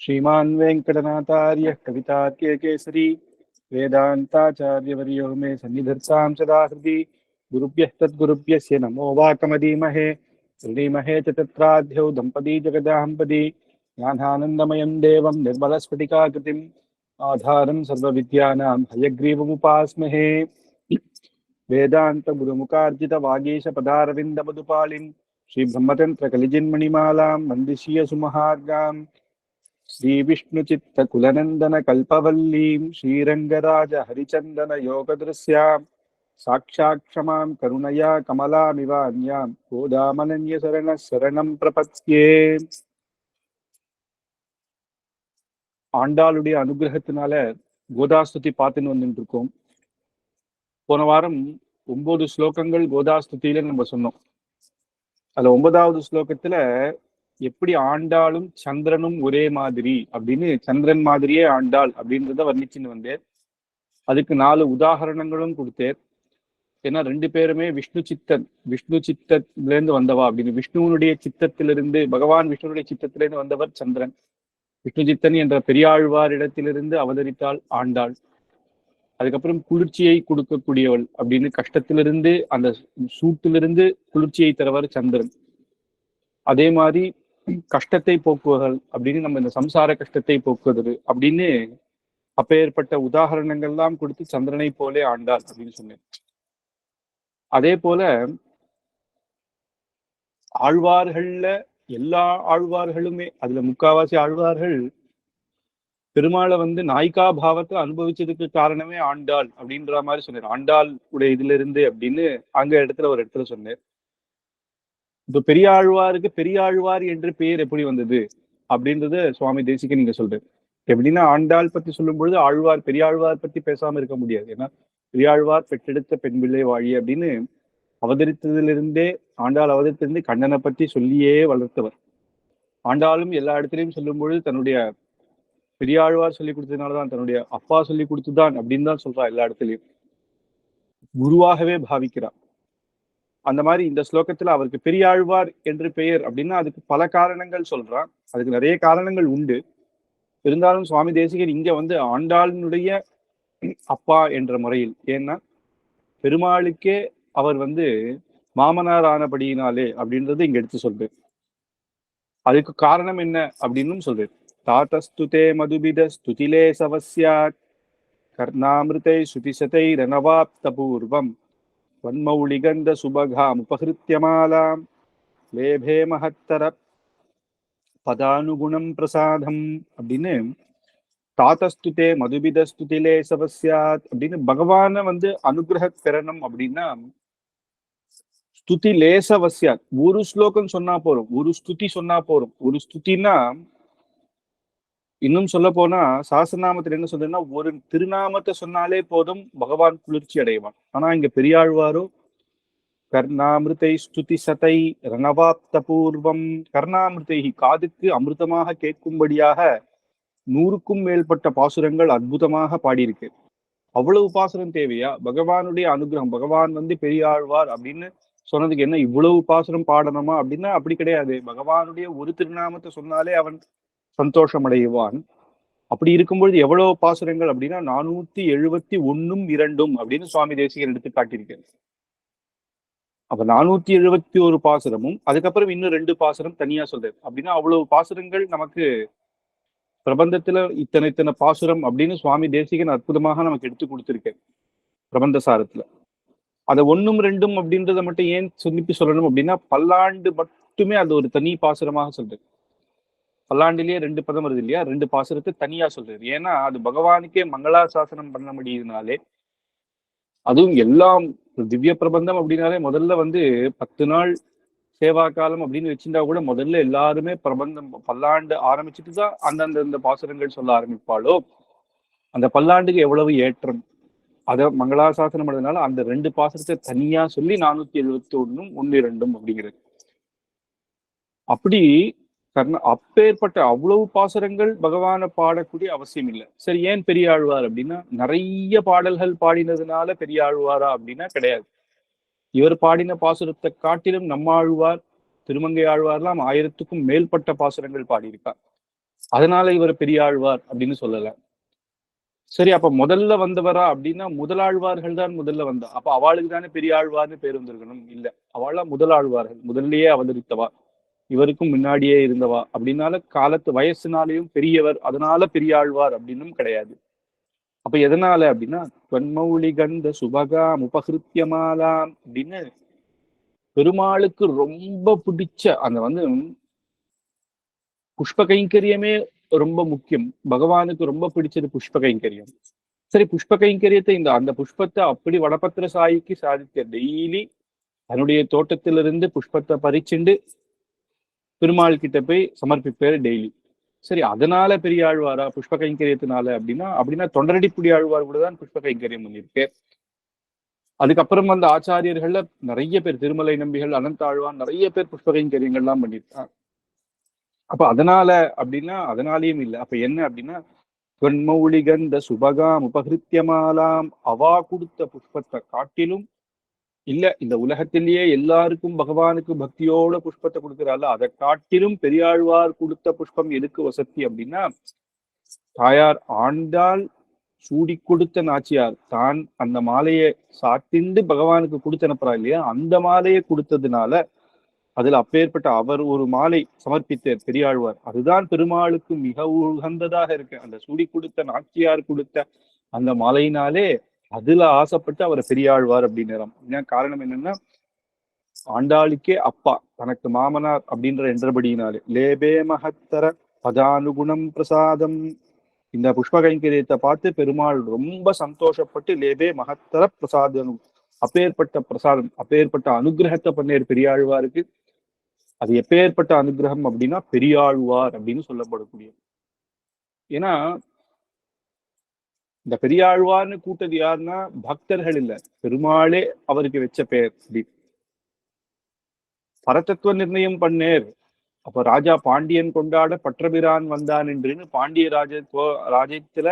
श्रीमान् वेङ्कटनाथार्यः कवितार्किकेसरी वेदान्ताचार्यवर्यो मे सन्निधत्तां सदा हृदि गुरुभ्यः तद्गुरुभ्यस्य नमो वाकमदीमहे श्रीमहे च तत्राध्यौ दम्पती जगदाम्पदी ज्ञानानन्दमयं देवं निर्मलस्फटिकाकृतिम् आधारं सर्वविद्यानां हयग्रीवमुपास्महे वेदान्तगुरुमुखार्जितवागीशपदारविन्दमधुपालिं श्रीब्रह्मतन्त्रकलिजिन्मणिमालां वन्दिशीयसुमहार्गाम् श्रीविष्णुचित्तकुलनन्दनकल्पवल्लीं श्रीरङ्गराजहरिचन्दनयोगदृश्यां साक्षात् क्षमां करुणया कमलामिवान्यां गोदामनन्यशरणः शरणं प्रपत्ये. ஆண்டாளுடைய அனுகிரகத்தினால கோதாஸ்துதி பார்த்துன்னு வந்துட்டு இருக்கோம். போன வாரம் 9 ஸ்லோகங்கள் கோதாஸ்துதியில நம்ம சொன்னோம். அதுல 9வது ஸ்லோகத்துல எப்படி ஆண்டாளும் சந்திரனும் ஒரே மாதிரி அப்படின்னு, சந்திரன் மாதிரியே ஆண்டாள் அப்படின்றத வர்ணிச்சுன்னு வந்தேன். அதுக்கு 4 உதாரணங்களும் கொடுத்தேன். ஏன்னா 2 பேருமே விஷ்ணு சித்தத்திலிருந்து வந்தவா அப்படின்னு. விஷ்ணுவனுடைய சித்தத்திலிருந்து, பகவான் விஷ்ணுனுடைய சித்தத்திலிருந்து வந்தவர் சந்திரன். விஷ்ணு சித்தன் என்ற பெரியாழ்வார் இடத்திலிருந்து அவதரித்தாள் ஆண்டாள். அதுக்கப்புறம் குளிர்ச்சியை கொடுக்கக்கூடியவள் அப்படின்னு, கஷ்டத்திலிருந்து அந்த சூட்டிலிருந்து குளிர்ச்சியை தரவர் சந்திரன். அதே மாதிரி கஷ்டத்தை போக்குவர்கள் அப்படின்னு, நம்ம இந்த சம்சார கஷ்டத்தை போக்குவது அப்படின்னு அப்பேற்பட்ட உதாரணங்கள்லாம் கொடுத்து சந்திரனை போலே ஆண்டாள் அப்படின்னு சொன்னேன். அதே போல ஆழ்வார்கள்ல எல்லா ஆழ்வார்களுமே, அதுல முக்காவாசி ஆழ்வார்கள் பெருமாளை நாயிகா பாவத்தை அனுபவிச்சதுக்கு காரணமே ஆண்டாள் அப்படின்ற மாதிரி சொன்னார். ஆண்டாள் உடைய இதுல இருந்து அப்படின்னு அங்க ஒரு இடத்துல சொன்னார். இப்ப பெரியாழ்வாருக்கு பெரியாழ்வார் என்று பெயர் எப்படி வந்தது அப்படின்றத சுவாமி தேசிகன் நீங்க சொல்றாரு. எப்படின்னா, ஆண்டாள் பத்தி சொல்லும் பொழுது ஆழ்வார் பெரியாழ்வார் பத்தி பேசாம இருக்க முடியாது. ஏன்னா பெரியாழ்வார் பெற்றெடுத்த பெண் பிள்ளை வாழி அப்படின்னு அவதரித்ததிலிருந்தே, ஆண்டாள் அவதரித்திலிருந்து கண்ணனை பத்தி சொல்லியே வளர்த்தவர். ஆண்டாளும் எல்லா இடத்துலையும் சொல்லும் பொழுது தன்னுடைய பெரியாழ்வார் சொல்லி கொடுத்ததுனாலதான், தன்னுடைய அப்பா சொல்லி கொடுத்துதான் அப்படின்னு தான் சொல்றா. எல்லா இடத்துலையும் குருவாகவே பாவிக்கிறார். அந்த மாதிரி இந்த ஸ்லோகத்துல அவருக்கு பெரியாழ்வார் என்று பெயர் அப்படின்னா அதுக்கு பல காரணங்கள் சொல்றான். அதுக்கு நிறைய காரணங்கள் உண்டு. இருந்தாலும் சுவாமி தேசிகன் இங்க ஆண்டாளினுடைய அப்பா என்ற முறையில், ஏன்னா பெருமாளுக்கே அவர் மாமனார் ஆனபடியினாலே அப்படின்றது இங்க எடுத்து சொல்றாரு. அதுக்கு காரணம் என்ன அப்படின்னு சொல்றாரு. தாத்தஸ்துதே மதுபித ஸ்துதிலே சவஸ்யாத் கர்ணாமிருதை சுதிசதை ரணவாப்த பூர்வம் வன்மௌளிகந்த சுபகாம் உபகிருத்தியமாலாம் லேபே மகத்தர பதானுகுணம் பிரசாதம் அப்படின்னு, தாத்தஸ்துதே மதுபித ஸ்துதிலே சவஸ்யாத் அப்படின்னு பகவான அனுகிரக பெறணும் அப்படின்னா ஸ்துதி லேசவஸ்யாத், ஒரு ஸ்லோகம் சொன்னா போறோம், ஒரு ஸ்துதி சொன்னா போறோம். ஒரு ஸ்துதினா, இன்னும் சொல்ல போனா சாஸ்திரநாமத்துல என்ன சொல்றதுன்னா, ஒரு திருநாமத்தை சொன்னாலே போதும் பகவான் குளிர்ச்சி அடைவான். ஆனா இங்க பெரியாழ்வாரோ கர்ணாமிருதை ஸ்துதி சதை ரணவாப்த பூர்வம், கர்ணாமிருதை காதுக்கு அமிர்தமாக கேட்கும்படியாக 100க்கும் மேற்பட்ட பாசுரங்கள் அற்புதமாக பாடியிருக்கு. அவ்வளவு பாசுரம் தேவையா? பகவானுடைய அனுகிரகம், பகவான் பெரியாழ்வார் அப்படின்னு சொன்னதுக்கு என்ன இவ்வளவு பாசுரம் பாடணுமா அப்படின்னா அப்படி கிடையாது. பகவானுடைய ஒரு திருநாமத்தை சொன்னாலே அவன் சந்தோஷம் அடைவான். அப்படி இருக்கும்பொழுது எவ்வளவு பாசுரங்கள் அப்படின்னா 471 2 அப்படின்னு சுவாமி தேசிகன் எடுத்து காட்டியிருக்காரு. அப்ப 471 பாசுரமும் அதுக்கப்புறம் இன்னும் 2 பாசுரம் தனியா சொல்றாரு. அப்படின்னா அவ்வளவு பாசுரங்கள் நமக்கு பிரபந்தத்துல இத்தனை பாசுரம் அப்படின்னு சுவாமி தேசிகன் அற்புதமாக நமக்கு எடுத்து கொடுத்திருக்காரு பிரபந்த சாரத்துல. அதை 1 2 அப்படின்றத மட்டும் ஏன் சொல்லணும் அப்படின்னா, பல்லாண்டு மட்டுமே அது ஒரு தனி பாசுரமாக சொல்றது. பல்லாண்டிலேயே 2 பதம் வருது இல்லையா, 2 பாசுரத்தை தனியா சொல்றாரு. ஏன்னா அது பகவானுக்கே மங்களாசாசனம் பண்ண முடியுதுனாலே. அதுவும் எல்லாம் திவ்ய பிரபந்தம் அப்படின்னாலே முதல்ல 10 நாள் சேவா காலம் அப்படின்னு வச்சிருந்தா கூட முதல்ல எல்லாருமே பிரபந்தம் பல்லாண்டு ஆரம்பிச்சுட்டு தான் அந்தந்த பாசுரங்கள் சொல்ல ஆரம்பிப்பாளோ. அந்த பல்லாண்டுக்கு எவ்வளவு ஏற்றம், அதை மங்களாசாசனம் பண்ணதுனால அந்த 2 பாசுரத்தை தனியா சொல்லி 471 1 2 அப்படிங்கிறது. அப்படி அப்பேற்பட்ட அவ்வளவு பாசுரங்கள் பகவானை பாடக்கூடிய அவசியம் இல்லை. சரி, ஏன் பெரியாழ்வார் அப்படின்னா, நிறைய பாடல்கள் பாடினதுனால பெரியாழ்வாரா அப்படின்னா கிடையாது. இவர் பாடின பாசுரத்தை காட்டிலும் நம்மாழ்வார், திருமங்கை ஆழ்வார்லாம் 1000க்கும் மேற்பட்ட பாசுரங்கள் பாடியிருக்கார். அதனால இவர் பெரியாழ்வார் அப்படின்னு சொல்லல. சரி, அப்ப முதல்ல வந்தவரா அப்படின்னா முதலாழ்வார்கள் தான் முதல்ல வந்தா. அப்ப அவளுக்கு தானே பெரியாழ்வார்னு பேர் வந்திருக்கணும். இல்ல, அவளா முதலாழ்வார்கள், முதல்லயே அவதரித்தவா, இவருக்கும் முன்னாடியே இருந்தவா அப்படின்னால காலத்து வயசுனாலையும் பெரியவர், அதனால பெரியாழ்வார் அப்படின்னும் கிடையாது. அப்ப எதனால அப்படின்னா தொன்மௌலி கந்த சுபகாம் உபகிருத்தியமாலாம் அப்படின்னு பெருமாளுக்கு ரொம்ப பிடிச்ச அந்த வந்து புஷ்ப கைங்கரியமே ரொம்ப முக்கியம். பகவானுக்கு ரொம்ப பிடிச்சது புஷ்ப கைங்கரியம். சரி, புஷ்ப கைங்கரியத்தை அந்த புஷ்பத்தை அப்படி வடபத்திர சாயிக்கு சாதிக்க டெய்லி தன்னுடைய தோட்டத்திலிருந்து புஷ்பத்தை பறிச்சுண்டு பெருமாள் கிட்ட போய் சமர்ப்பிப்பாரு டெய்லி. சரி, அதனால பெரிய ஆழ்வாரா புஷ்ப கைங்கரியத்தினால அப்படின்னா அப்படின்னா தொண்டரடிப்புடி ஆழ்வார் கூட தான் புஷ்ப கைங்கரியம் பண்ணியிருக்கு. அதுக்கப்புறம் அந்த ஆச்சாரியர்கள்ல நிறைய பேர், திருமலை நம்பிகள், அனந்த ஆழ்வான், நிறைய பேர் புஷ்ப கைங்கரியங்கள்லாம் பண்ணியிருக்காங்க. அப்ப அதனால அப்படின்னா அதனாலேயும் இல்லை. அப்ப என்ன அப்படின்னா தொன்மௌலிகந்த சுபகாம் உபகிருத்தியமாலாம் அவா கொடுத்த புஷ்பத்தை காட்டிலும், இல்ல இந்த உலகத்திலேயே எல்லாருக்கும் பகவானுக்கு பக்தியோட புஷ்பத்தை கொடுக்கிறாள், அதை காட்டிலும் பெரியாழ்வார் கொடுத்த புஷ்பம் எதுக்கு வசதி அப்படின்னா தாயார் ஆண்டாள் சூடி கொடுத்த நாச்சியார் தான் அந்த மாலையை சாத்திண்டு பகவானுக்கு கொடுத்து அனுப்புறா இல்லையா, அந்த மாலையை கொடுத்ததுனால அதுல அப்பேற்பட்ட அவர் ஒரு மாலை சமர்ப்பித்தார் பெரியாழ்வார், அதுதான் பெருமாளுக்கு மிக உகந்ததாக இருக்கு. அந்த சூடி கொடுத்த நாச்சியார் கொடுத்த அந்த மாலையினாலே அதுல ஆசைப்பட்டு அவரை பெரியாழ்வார் அப்படின்னு காரணம் என்னன்னா ஆண்டாளுக்கே அப்பா தனக்கு மாமனார் அப்படின்ற என்றபடியினாலே லேபே மகத்தர பதானுகுணம் பிரசாதம். இந்த புஷ்ப கைங்கரியத்தை பார்த்து பெருமாள் ரொம்ப சந்தோஷப்பட்டு லேபே மகத்தர பிரசாதம், அப்பேற்பட்ட பிரசாதம், அப்பேற்பட்ட அனுகிரகத்தை பண்ணேர் பெரியாழ்வாருக்கு. அது எப்பேற்பட்ட அனுகிரகம் அப்படின்னா பெரியாழ்வார் அப்படின்னு சொல்லப்படக்கூடிய. ஏன்னா இந்த பெரியாழ்வார்னு கூட்டது யாருன்னா பக்தர்கள் இல்ல, பெருமாளே அவருக்கு வச்ச பெயர். பரதத்துவ நிர்ணயம் பண்ணேர். அப்ப ராஜா பாண்டியன் கொண்டாட பற்றபிரான் வந்தான் என்றுன்னு பாண்டிய ராஜ்யத்துல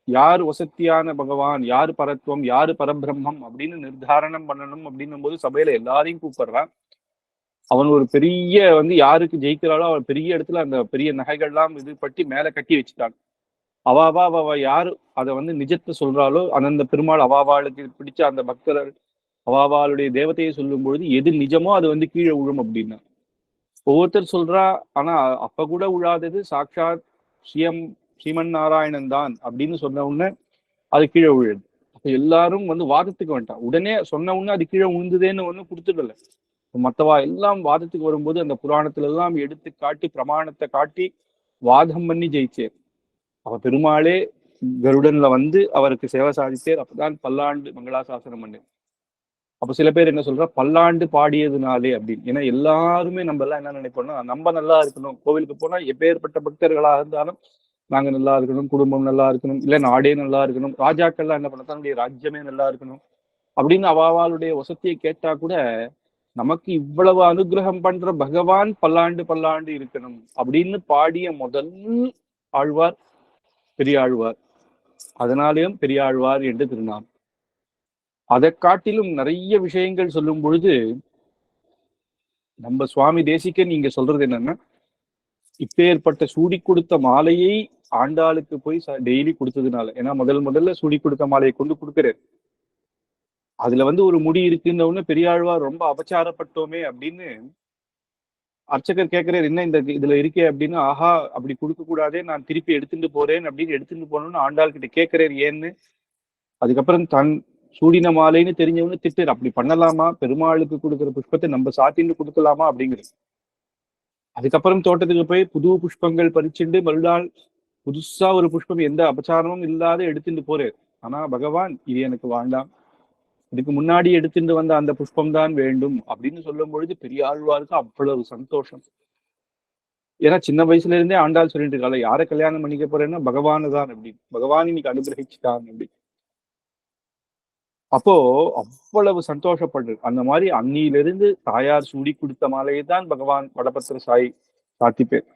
யார் வசத்தியான பகவான், யார் பரத்துவம், யாரு பரபிரம்மம் அப்படின்னு நிர்தாரணம் பண்ணணும் அப்படின்னும் போது சபையில எல்லாரையும் கூப்பிடுறான். அவன் ஒரு பெரிய யாருக்கு ஜெயிக்கிறாளோ அவன் பெரிய இடத்துல அந்த பெரிய நகைகள்லாம் இது பட்டி மேல கட்டி வச்சுட்டான். அவ யாரு அதை நிஜத்தை சொல்றாளோ அந்தந்த பெருமாள் அவாவாளுக்கு பிடிச்ச அந்த பக்தர்கள் அவாவாளுடைய தேவதையை சொல்லும் பொழுது எது நிஜமோ அது கீழே விழும் அப்படின்னா ஒவ்வொருத்தர் சொல்றா. ஆனா அப்ப கூட விழாதது சாட்சாத் ஸ்ரீமன் நாராயணன் தான் அப்படின்னு சொன்ன உடனே அது கீழே விழுது. அப்ப எல்லாரும் வாதத்துக்கு வேண்டாம், உடனே சொன்ன உடனே அது கீழே விழுந்ததேன்னு கொடுத்துடல. மற்றவா எல்லாம் வாதத்துக்கு வரும்போது அந்த புராணத்துல எல்லாம் எடுத்து காட்டி பிரமாணத்தை காட்டி வாதம் பண்ணி ஜெயிச்சேர். அவ பெருமாளே கருடன்ல அவருக்கு சேவை சாதித்தேர். அப்பதான் பல்லாண்டு மங்களாசாசனம் பண்ணு. அப்ப சில பேர் என்ன சொல்றா பல்லாண்டு பாடியதுனாலே அப்படின்னு. ஏன்னா எல்லாருமே நம்ம எல்லாம் என்ன நினைப்போம்னா நம்ம நல்லா இருக்கணும், கோவிலுக்கு போனா எப்பேற்பட்ட பக்தர்களா இருந்தாலும் நாங்க நல்லா இருக்கணும், குடும்பம் நல்லா இருக்கணும், இல்ல நாடே நல்லா இருக்கணும், ராஜாக்கள்லாம் என்ன பண்ண தன்னுடைய ராஜ்யமே நல்லா இருக்கணும் அப்படின்னு அவாவாளுடைய வசதியை கேட்டா கூட நமக்கு இவ்வளவு அனுகிரகம் பண்ற பகவான் பல்லாண்டு பல்லாண்டு இருக்கணும் அப்படின்னு பாடிய முதல் ஆழ்வார் பெரியாழ்வார். அதனாலேயும் பெரியாழ்வார் என்று திருநாம். அதை காட்டிலும் நிறைய விஷயங்கள் சொல்லும் பொழுது நம்ம சுவாமி தேசிகன் நீங்க சொல்றது என்னன்னா இப்பேற்பட்ட சூடி கொடுத்த மாலையை ஆண்டாளுக்கு போய் டெய்லி கொடுத்ததுனால, ஏன்னா முதல்ல சூடி கொடுத்த மாலையை கொண்டு கொடுக்கிறார். அதுல ஒரு முடி இருக்குன்னு பெரியாழ்வார் ரொம்ப அபச்சாரப்பட்டோமே அப்படின்னு அர்ச்சகர் கேட்கிறார், என்ன இந்த இதுல இருக்கே அப்படின்னு. ஆஹா, அப்படி கொடுக்க கூடாதே, நான் திருப்பி எடுத்துட்டு போறேன் அப்படின்னு எடுத்துட்டு போனோம்னு ஆண்டாள் கிட்ட கேட்கிறார் ஏன்னு. அதுக்கப்புறம் தன் சூடின மாலைன்னு தெரிஞ்சவனு திட்டார், அப்படி பண்ணலாமா, பெருமாளுக்கு கொடுக்குற புஷ்பத்தை நம்ம சாத்தின்னு கொடுக்கலாமா அப்படிங்கிறது. அதுக்கப்புறம் தோட்டத்துக்கு போய் புது புஷ்பங்கள் பறிச்சுண்டு மறுநாள் புதுசா ஒரு புஷ்பம் எந்த அபச்சாரமும் இல்லாத எடுத்துட்டு போறாரு. ஆனா பகவான் இது எனக்கு வேண்டாம், இதுக்கு முன்னாடி எடுத்துட்டு வந்த அந்த புஷ்பம் தான் வேண்டும் அப்படின்னு சொல்லும் பொழுது பெரியாழ்வாருக்கு அவ்வளவு சந்தோஷம். ஏன்னா சின்ன வயசுல இருந்தே ஆண்டாள் சொல்லிட்டு இருக்காள், யாரை கல்யாணம் பண்ணிக்க போறேன்னா பகவானு தான் அப்படின்னு, பகவான் இன்னைக்கு அனுகிரகிச்சுட்டான் அப்படி. அப்போ அவ்வளவு சந்தோஷப்படுறது. அந்த மாதிரி அன்னியிலிருந்து தாயார் சூடி கொடுத்த மாலையை தான் பகவான் வடபத்திர சாய் சாத்திப்பேர்.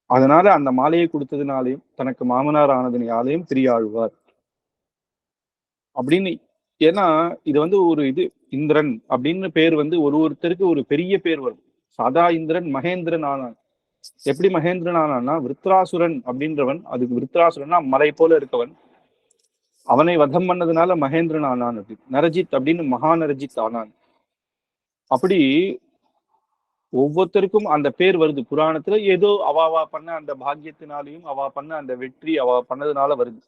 அதனால அந்த மாலையை கொடுத்ததுனாலையும் தனக்கு மாமனார் ஆனதுனாலையும் பெரியாழ்வார் அப்படின்னு. ஏன்னா இது ஒரு இந்திரன் அப்படின்னு பேர் ஒருத்தருக்கு ஒரு பெரிய பேர் வரும். சதா இந்திரன் மகேந்திரன் ஆனான். எப்படி மகேந்திரன் ஆனான்னா, விருத்ராசுரன் அப்படின்றவன், அதுக்கு விருத்ராசுரன்னா மலை போல இருக்கவன், அவனை வதம் பண்ணதுனால மகேந்திரன் ஆனான். அப்படி நரஜித் அப்படின்னு மகாநரஜித் ஆனான். அப்படி ஒவ்வொருத்தருக்கும் அந்த பேர் வருது புராணத்துல. ஏதோ அவாவா பண்ண அந்த பாக்கியத்தினாலையும் அவா பண்ண அந்த வெற்றி அவா பண்ணதுனால வருது.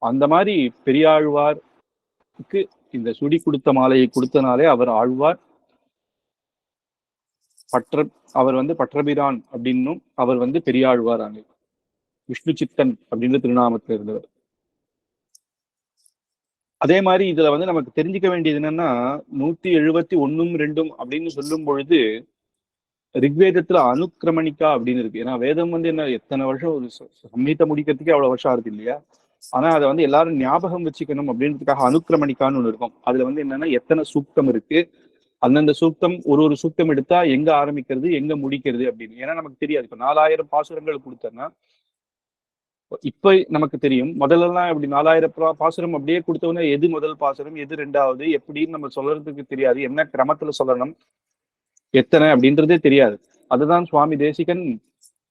அந்த மாதிரி பெரியாழ்வாருக்கு இந்த சுடி கொடுத்த மாலையை கொடுத்தனாலே அவர் ஆழ்வார். அவர் வந்து பற்றபிரான் அப்படின்னும் அவர் வந்து பெரியாழ்வார் ஆங்க. விஷ்ணு சித்தன் அப்படின்ற திருநாமத்துல இருந்தவர். அதே மாதிரி இதுல வந்து நமக்கு தெரிஞ்சுக்க வேண்டியது என்னன்னா, 171 அப்படின்னு சொல்லும் பொழுது ரிக்வேதத்துல அனுக்கிரமணிக்கா அப்படின்னு இருக்கு. ஏன்னா வேதம் வந்து என்ன எத்தனை வருஷம் ஒரு சம்ஹிதா முடிக்கிறதுக்கே அவ்வளவு வருஷம் ஆகுது இல்லையா? ஆனா அதை வந்து எல்லாரும் ஞாபகம் வச்சுக்கணும் அப்படின்றதுக்காக அனுக்கிரமணிக்கான்னு ஒண்ணு இருக்கும். அதுல வந்து என்னன்னா எத்தனை சூக்தம் இருக்கு, அந்தந்த சூக்தம் ஒரு சூக்தம் எடுத்தா எங்க ஆரம்பிக்கிறது எங்க முடிக்கிறது அப்படின்னு. ஏன்னா நமக்கு தெரியாது. இப்ப 4000 பாசுரங்கள் கொடுத்தோன்னா இப்ப நமக்கு தெரியும். முதல்லலாம் இப்படி 4000 பாசுரம் அப்படியே கொடுத்தவொடனே எது முதல் பாசுரம் எது ரெண்டாவது எப்படின்னு நம்ம சொல்றதுக்கு தெரியாது. என்ன கிரமத்துல சொல்லணும் எத்தனை அப்படின்றதே தெரியாது. அதுதான் சுவாமி தேசிகன்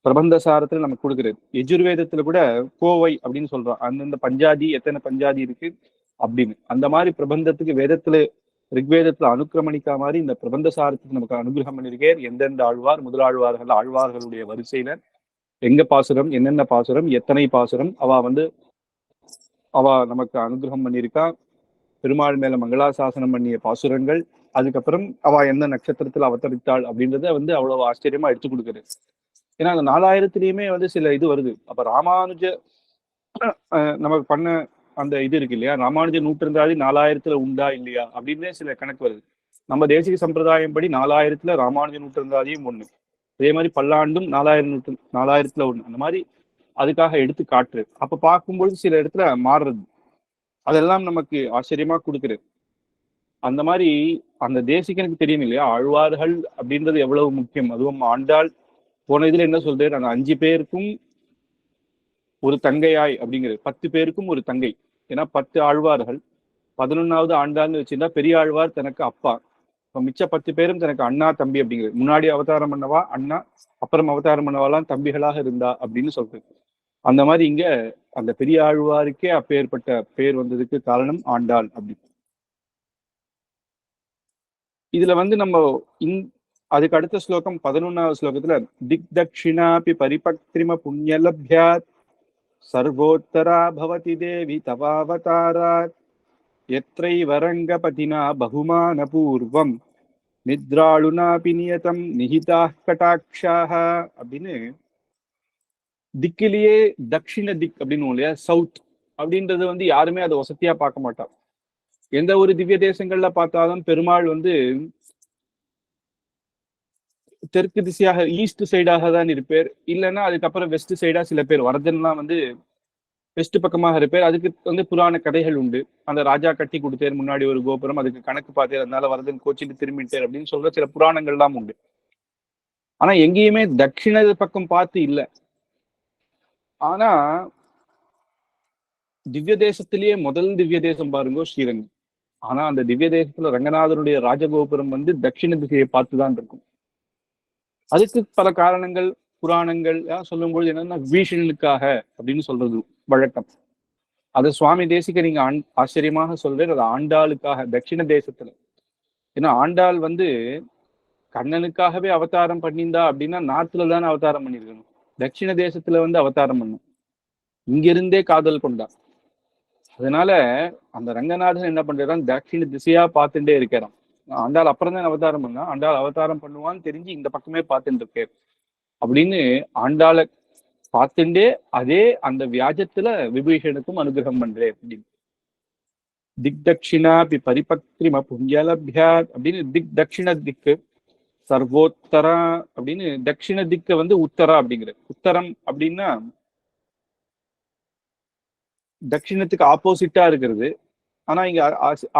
பிரபந்த சாரத்துல நமக்கு கொடுக்குறது. யஜுர்வேதத்துல கூட கோவை அப்படின்னு சொல்றோம். அந்தந்த பஞ்சாதி எத்தனை பஞ்சாதி இருக்கு அப்படின்னு. அந்த மாதிரி பிரபந்தத்துக்கு வேதத்துல ரிக்வேதத்துல அனுக்கிரமணிக்கா மாதிரி இந்த பிரபந்த சாரத்துக்கு நமக்கு அனுகிரகம் பண்ணியிருக்கேன். எந்தெந்த ஆழ்வார் ஆழ்வார்களுடைய வரிசையில எங்க பாசுரம் என்னென்ன பாசுரம் எத்தனை பாசுரம் அவ நமக்கு அனுகிரகம் பண்ணியிருக்கா. பெருமாள் மேல மங்களாசாசனம் பண்ணிய பாசுரங்கள், அதுக்கப்புறம் அவ எந்த நட்சத்திரத்துல அவதரித்தாள் அப்படின்றத வந்து அவ்வளவு ஆச்சரியமா எடுத்து கொடுக்குறது. ஏன்னா அந்த 4000 வந்து சில இது வருது. அப்ப ராமானுஜ நமக்கு பண்ண அந்த இது இருக்கு இல்லையா, ராமானுஜ நூற்றந்தாதி 4000 உண்டா இல்லையா அப்படின்னே சில கணக்கு வருது. நம்ம தேசிக சம்பிரதாயம் படி 4000 ராமானுஜ நூற்றந்தாதியும் ஒண்ணு, அதே மாதிரி பல்லாண்டும் 4000 ஒண்ணு, அந்த மாதிரி அதுக்காக எடுத்து காட்டுறது. அப்ப பார்க்கும்பொழுது சில இடத்துல மாறுறது, அதெல்லாம் நமக்கு ஆச்சரியமா கொடுக்குறது. அந்த மாதிரி அந்த தேசிகனுக்கு தெரியும் இல்லையா ஆழ்வார்கள் அப்படின்றது எவ்வளவு முக்கியம். அதுவும் ஆண்டாள் போன இதுல என்ன சொல்றாரு, அந்த 5 பேருக்கும் ஒரு தங்கையாய் அப்படிங்கிறது, 10 பேருக்கும் ஒரு தங்கை. ஏன்னா 10 ஆழ்வார்கள், 11வது ஆண்டாள்னு வச்சிருந்தா பெரிய ஆழ்வார் தனக்கு அப்பா, இப்ப மிச்ச 10 பேரும் தனக்கு அண்ணா தம்பி அப்படிங்கிறது. முன்னாடி அவதாரம் பண்ணவா அண்ணா, அப்புறம் அவதாரம் பண்ணவாலாம் தம்பிகளாக இருந்தா அப்படின்னு சொல்றது. அந்த மாதிரி இங்க அந்த பெரிய ஆழ்வாருக்கே அப்பேற்பட்ட பேர் வந்ததுக்கு காரணம் ஆண்டாள் அப்படி. இதுல வந்து நம்ம அதுக்கு அடுத்த ஸ்லோகம் 11வது ஸ்லோகத்துல திக் தக்ஷிணாபி பரிபக்திரிம புண்ணியலப்யாத் சர்வோத்தரா பவதி தேவி தவாவதாராத் எத்ரை வரங்கபதினா பகுமான பூர்வம் நித்ராளுனாபி நியதம் நிஹிதா கடாட்சாக அப்படின்னு. திக்கிலேயே தக்ஷிண திக் அப்படின்னு இல்லையா, சவுத் அப்படின்றது வந்து யாருமே அதை வசதியா பார்க்க மாட்டான். எந்த ஒரு திவ்ய தேசங்கள்ல பார்த்தாலும் பெருமாள் வந்து தெற்கு திசையாக ஈஸ்ட் சைடாக தான் இருப்பார். இல்லைன்னா அதுக்கப்புறம் வெஸ்ட் சைடா சில பேர், வரதன்லாம் வந்து வெஸ்ட் பக்கமாக இருப்பார். அதுக்கு வந்து புராண கதைகள் உண்டு. அந்த ராஜா கட்டி கொடுத்தார் முன்னாடி ஒரு கோபுரம், அதுக்கு கணக்கு பார்த்தார், அதனால வரதன் கோச்சிட்டு திரும்பிட்டார் அப்படின்னு சொல்ற சில புராணங்கள்லாம் உண்டு. ஆனா எங்கேயுமே தட்சிண பக்கம் பார்த்து இல்லை. ஆனா திவ்ய தேசத்திலேயே முதல் திவ்ய தேசம் பாருங்கோ ஸ்ரீரங்கம். ஆனா அந்த திவ்ய தேசத்துல ரங்கநாதனுடைய ராஜகோபுரம் வந்து தட்சிண திசையை பார்த்துதான் இருக்கும். அதுக்கு பல காரணங்கள் புராணங்கள் சொல்லும்போது என்னன்னா விபீஷணனுக்காக அப்படின்னு சொல்றது வழக்கம். அது சுவாமி தேசிக நீங்க ஆச்சரியமாக சொல்றேன், அது ஆண்டாளுக்காக தட்சிண தேசத்துல. ஏன்னா ஆண்டாள் வந்து கண்ணனுக்காகவே அவதாரம் பண்ணியிருந்தா அப்படின்னா நார்த்ல தானே அவதாரம் பண்ணியிருக்கணும். தட்சிண தேசத்துல வந்து அவதாரம் பண்ணும், இங்கிருந்தே காதல் கொண்டா. அதனால அந்த ரங்கநாதன் என்ன பண்றான், தட்சிண திசையா பார்த்துட்டே இருக்கிறான். ஆண்டாள் அப்புறம் தான் அவதாரம் பண்ணா, ஆண்டாள் அவதாரம் பண்ணுவான்னு தெரிஞ்சு இந்த பக்கமே பார்த்துட்டு இருக்கேன் அப்படின்னு ஆண்டாளை பார்த்துட்டே அதே அந்த வியாஜத்துல விபீஷனுக்கும் அனுகிரகம் பண்றேன் அப்படின்னு. திக் தட்சிணாபி பரிபக்திரிம புண்ணியலப்யா அப்படின்னு திக் தட்சிண திக்கு சர்வோத்தரா அப்படின்னு. தட்சிண திக்க வந்து உத்தரா அப்படிங்கிறது. உத்தரம் அப்படின்னா தட்சிணத்துக்கு ஆப்போசிட்டா இருக்கிறது. ஆனா இங்க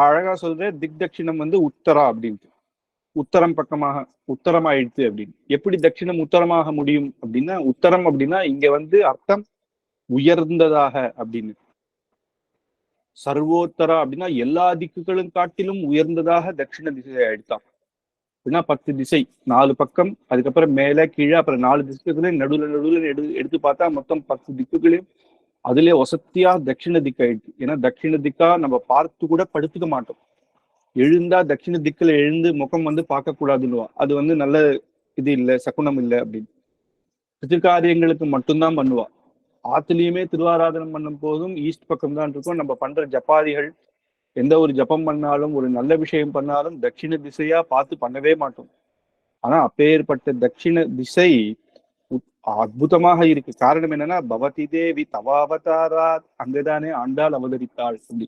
அழகா சொல்ற திக் தட்சிணம் வந்து உத்தரா அப்படின்ட்டு, உத்தரம் பக்கமாக உத்தரமாயிடுச்சு அப்படின்னு. எப்படி தட்சிணம் உத்தரமாக முடியும் அப்படின்னா, உத்தரம் அப்படின்னா இங்க வந்து அர்த்தம் உயர்ந்ததாக அப்படின்னு. சர்வோத்தரா அப்படின்னா எல்லா திக்குகளும் காட்டிலும் உயர்ந்ததாக தட்சிண திசையை எடுத்தான். அப்படின்னா 10 திசை, 4 பக்கம், அதுக்கப்புறம் மேல கீழே, அப்புறம் 4 திக்குகளையும் நடுவில் நடுவில் எடுத்து பார்த்தா மொத்தம் 10 திக்குகளையும் அதுலயே வசத்தியா தட்சிண திக்காயிடுச்சு. ஏன்னா தட்சிண திக்கா நம்ம பார்த்து கூட படுத்துக்க மாட்டோம். எழுந்தா தட்சிண திக்குல எழுந்து முகம் வந்து பார்க்க கூடாதுன்னுவா. அது வந்து நல்ல இது இல்லை, சகுனம் இல்லை அப்படின்னு. பிதிர்காரியங்களுக்கு மட்டும்தான் பண்ணுவா. ஆத்துலயுமே திருவாராதனம் பண்ணும் போதும் ஈஸ்ட் பக்கம் தான் இருக்கும். நம்ம பண்ற ஜப்பாதிகள் எந்த ஒரு ஜபம் பண்ணாலும் ஒரு நல்ல விஷயம் பண்ணாலும் தட்சிண திசையா பார்த்து பண்ணவே மாட்டோம். ஆனா அப்பேற்பட்ட தட்சிண திசை அற்புதமாக இருக்கு. காரணம் என்னன்னா பவதி தேவி தவாவதாரா, அங்கதானே ஆண்டாள் அவதரித்தாள். அப்படி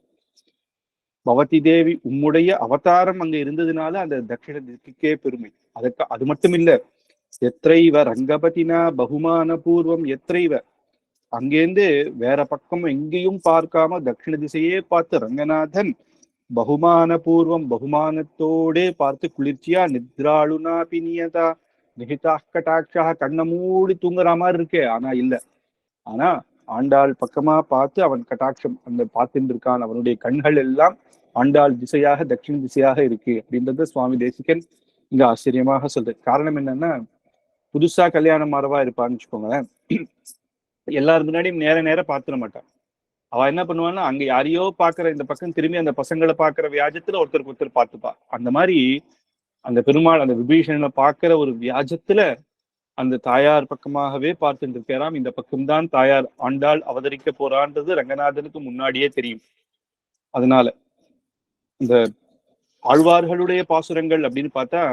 பவதி தேவி உம்முடைய அவதாரம் அங்க இருந்ததுனால அந்த தட்சிண திக்குக்கே பெருமை. அதுக்கு அது மட்டும் இல்ல, எத்தைவ ரங்கபதினா பகுமான பூர்வம் எத்தைவ, அங்கேருந்து வேற பக்கம் எங்கேயும் பார்க்காம தட்சிண திசையே பார்த்து ரங்கநாதன் பகுமான பூர்வம் பகுமானத்தோடே பார்த்து குளிர்ச்சியா நித்ராளுனா பினியதா நிகிதா கட்டாட்சா, கண்ணை மூடி தூங்குற மாதிரி இருக்கே, ஆனா இல்ல. ஆனா ஆண்டாள் பக்கமா பார்த்து அவன் கட்டாட்சம் அந்த பார்த்துட்டு இருக்கான். அவனுடைய கண்கள் எல்லாம் ஆண்டாள் திசையாக தட்சிண திசையாக இருக்கு அப்படின்றத சுவாமி தேசிகன் இங்க ஆச்சரியமாக சொல்றது. காரணம் என்னன்னா, புதுசா கல்யாணம் மாறவா இருப்பான்னு வச்சுக்கோங்களேன், எல்லாரும் முன்னாடியும் நேர நேரம் பார்த்துட மாட்டான். அவ என்ன பண்ணுவான்னா அங்க யாரையோ பாக்குற இந்த பக்கம் திரும்பி அந்த பசங்களை பாக்குற வியாஜத்துல ஒருத்தருக்கு ஒருத்தர் பார்த்துப்பா. அந்த மாதிரி அந்த பெருமாள் அந்த விபீஷணனை பாக்குற ஒரு வியாஜத்துல அந்த தாயார் பக்கமாகவே பார்த்துட்டு இருக்கிறாம். இந்த பக்கம்தான் தாயார் ஆண்டாள் அவதரிக்க போறான்றது ரங்கநாதனுக்கு முன்னாடியே தெரியும். அதனால இந்த ஆழ்வார்களுடைய பாசுரங்கள் அப்படின்னு பார்த்தா,